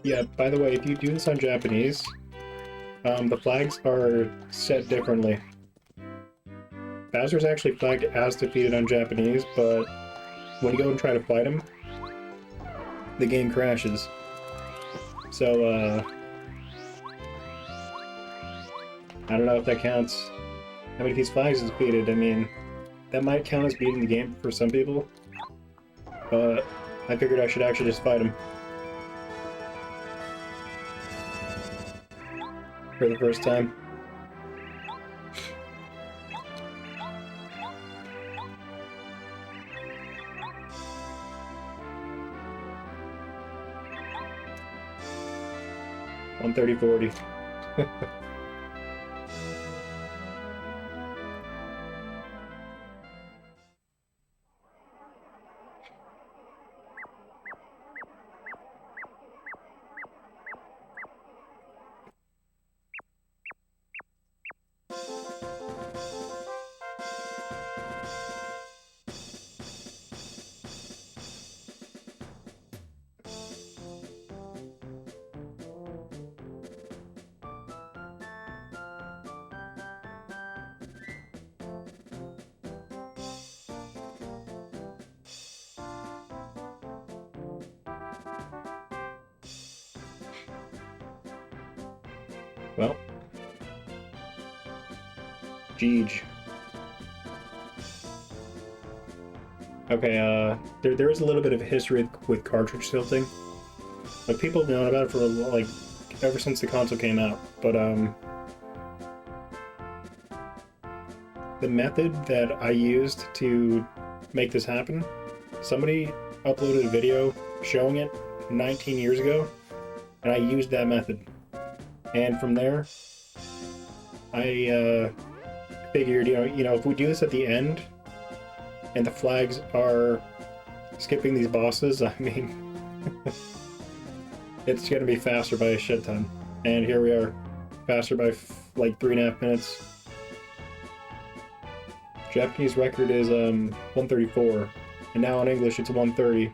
Yeah, by the way, if you do this on Japanese, the flags are set differently. Bowser's actually flagged as defeated on Japanese, but when you go and try to fight him, the game crashes. So, I don't know if that counts. I mean, if he's flagged as defeated, I mean, that might count as beating the game for some people, but I figured I should actually just fight him. For the first time. $130.40. Well, Jeej. Okay, there is a little bit of history with cartridge tilting. Like, people have known about it for, like, ever since the console came out, but, the method that I used to make this happen, somebody uploaded a video showing it 19 years ago, and I used that method. And from there, I figured, you know, if we do this at the end, and the flags are skipping these bosses, I mean, it's gonna be faster by a shit ton. And here we are, faster by like 3.5 minutes. Japanese record is 134, and now in English it's 130.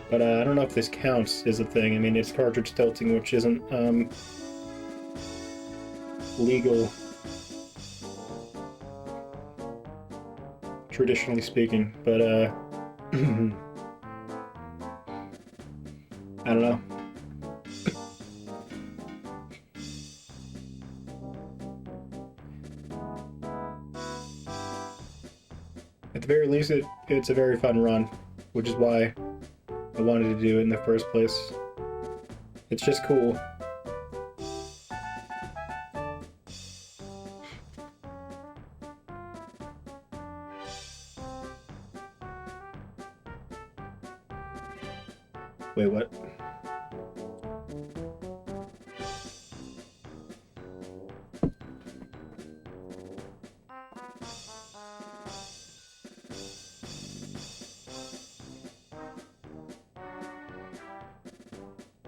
But I don't know if this counts as a thing. I mean, it's cartridge tilting, which isn't legal, traditionally speaking. But I don't know. At the very least, it's a very fun run, which is why I wanted to do it in the first place. It's just cool. Wait, what?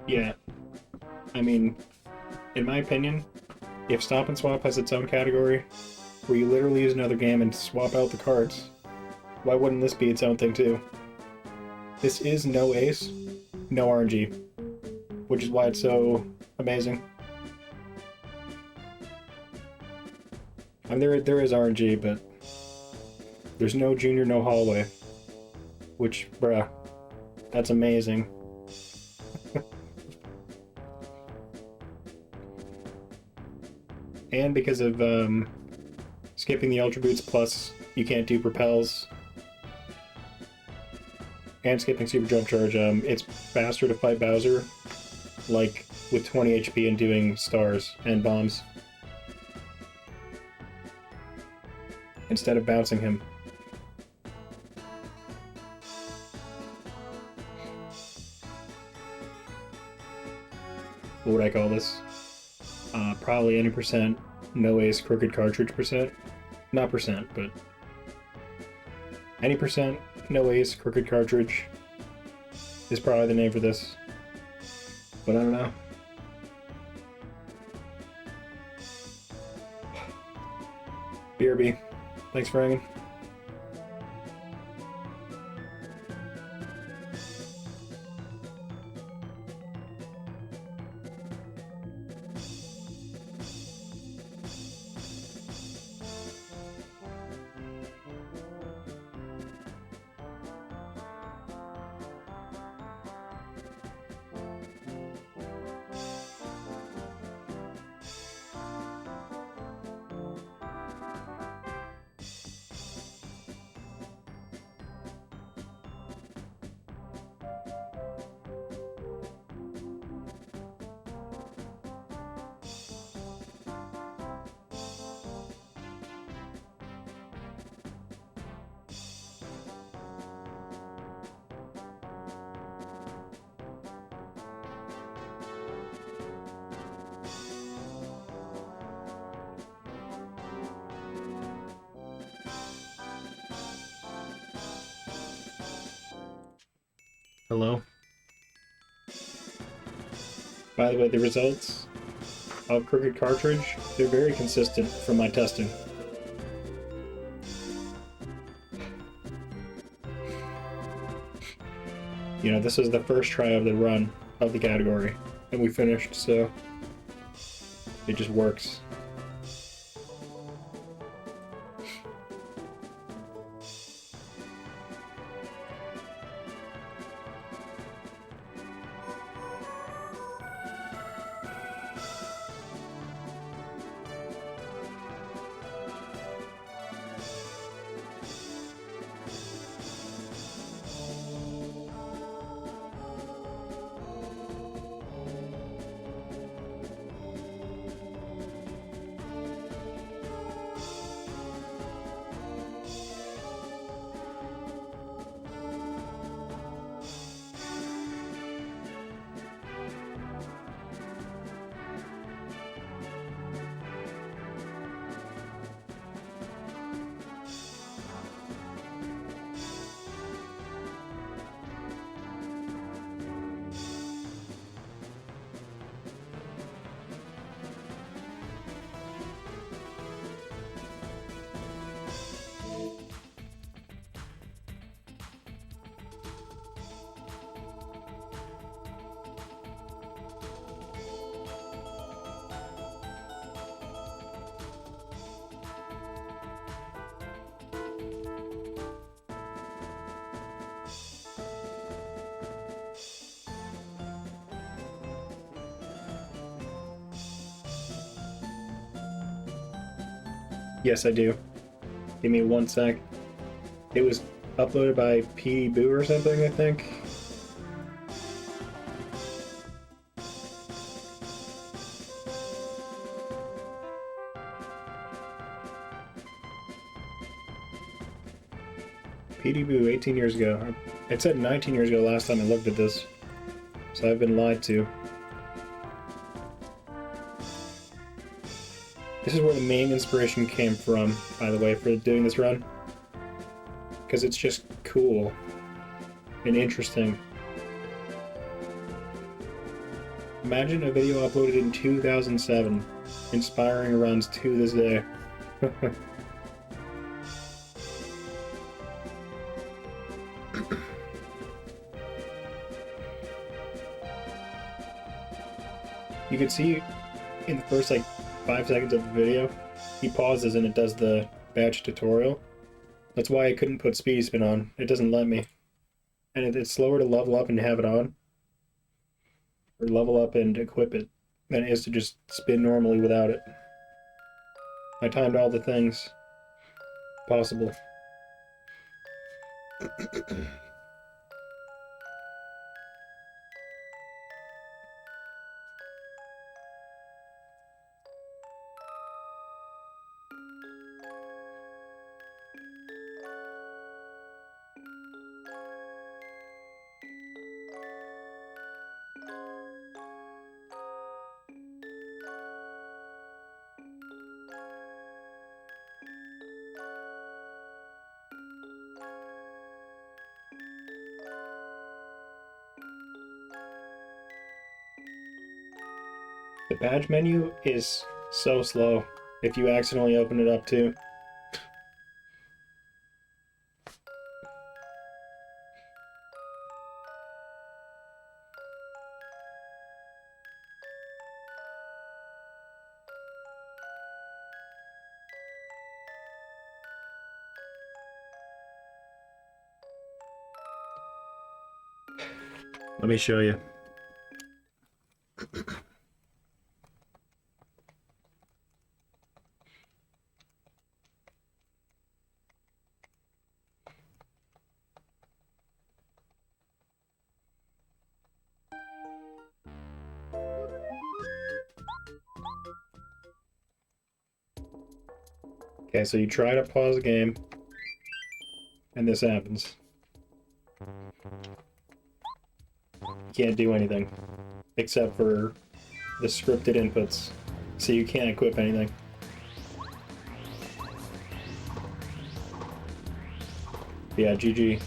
Yeah, I mean, in my opinion, if Stop and Swap has its own category, where you literally use another game and swap out the cards, why wouldn't this be its own thing too? This is no ace, no RNG, which is why it's so amazing. I mean, there is RNG, but there's no Junior, no Hallway. which, bruh, that's amazing. And because of skipping the Ultra Boots, plus you can't do propels, and skipping Super Jump Charge, it's faster to fight Bowser, like with 20 HP and doing stars and bombs, instead of bouncing him. What would I call this? Probably any percent, no ace, crooked cartridge percent. Not percent, but any percent, no ace, crooked cartridge is probably the name for this. But I don't know. BRB, thanks for hanging. Hello. By the way, the results of Crooked Cartridge, they're very consistent from my testing. You know, this is the first try of the run of the category, and we finished, so it just works. Yes, I do. Give me one sec. It was uploaded by PD Boo or something, I think. PD Boo, 18 years ago. It said 19 years ago last time I looked at this, so I've been lied to. This is where the main inspiration came from, by the way, for doing this run. Because it's just cool and interesting. Imagine a video uploaded in 2007, inspiring runs to this day. You can see in the first, 5 seconds of the video, he pauses and it does the badge tutorial. That's why I couldn't put speed spin on. It doesn't let me. and it's slower to level up and have it on, or level up and equip it, than it is to just spin normally without it. I timed all the things possible. The badge menu is so slow if you accidentally open it up too. Let me show you. Okay, so you try to pause the game, and this happens. You can't do anything, except for the scripted inputs, so you can't equip anything. Yeah, GG.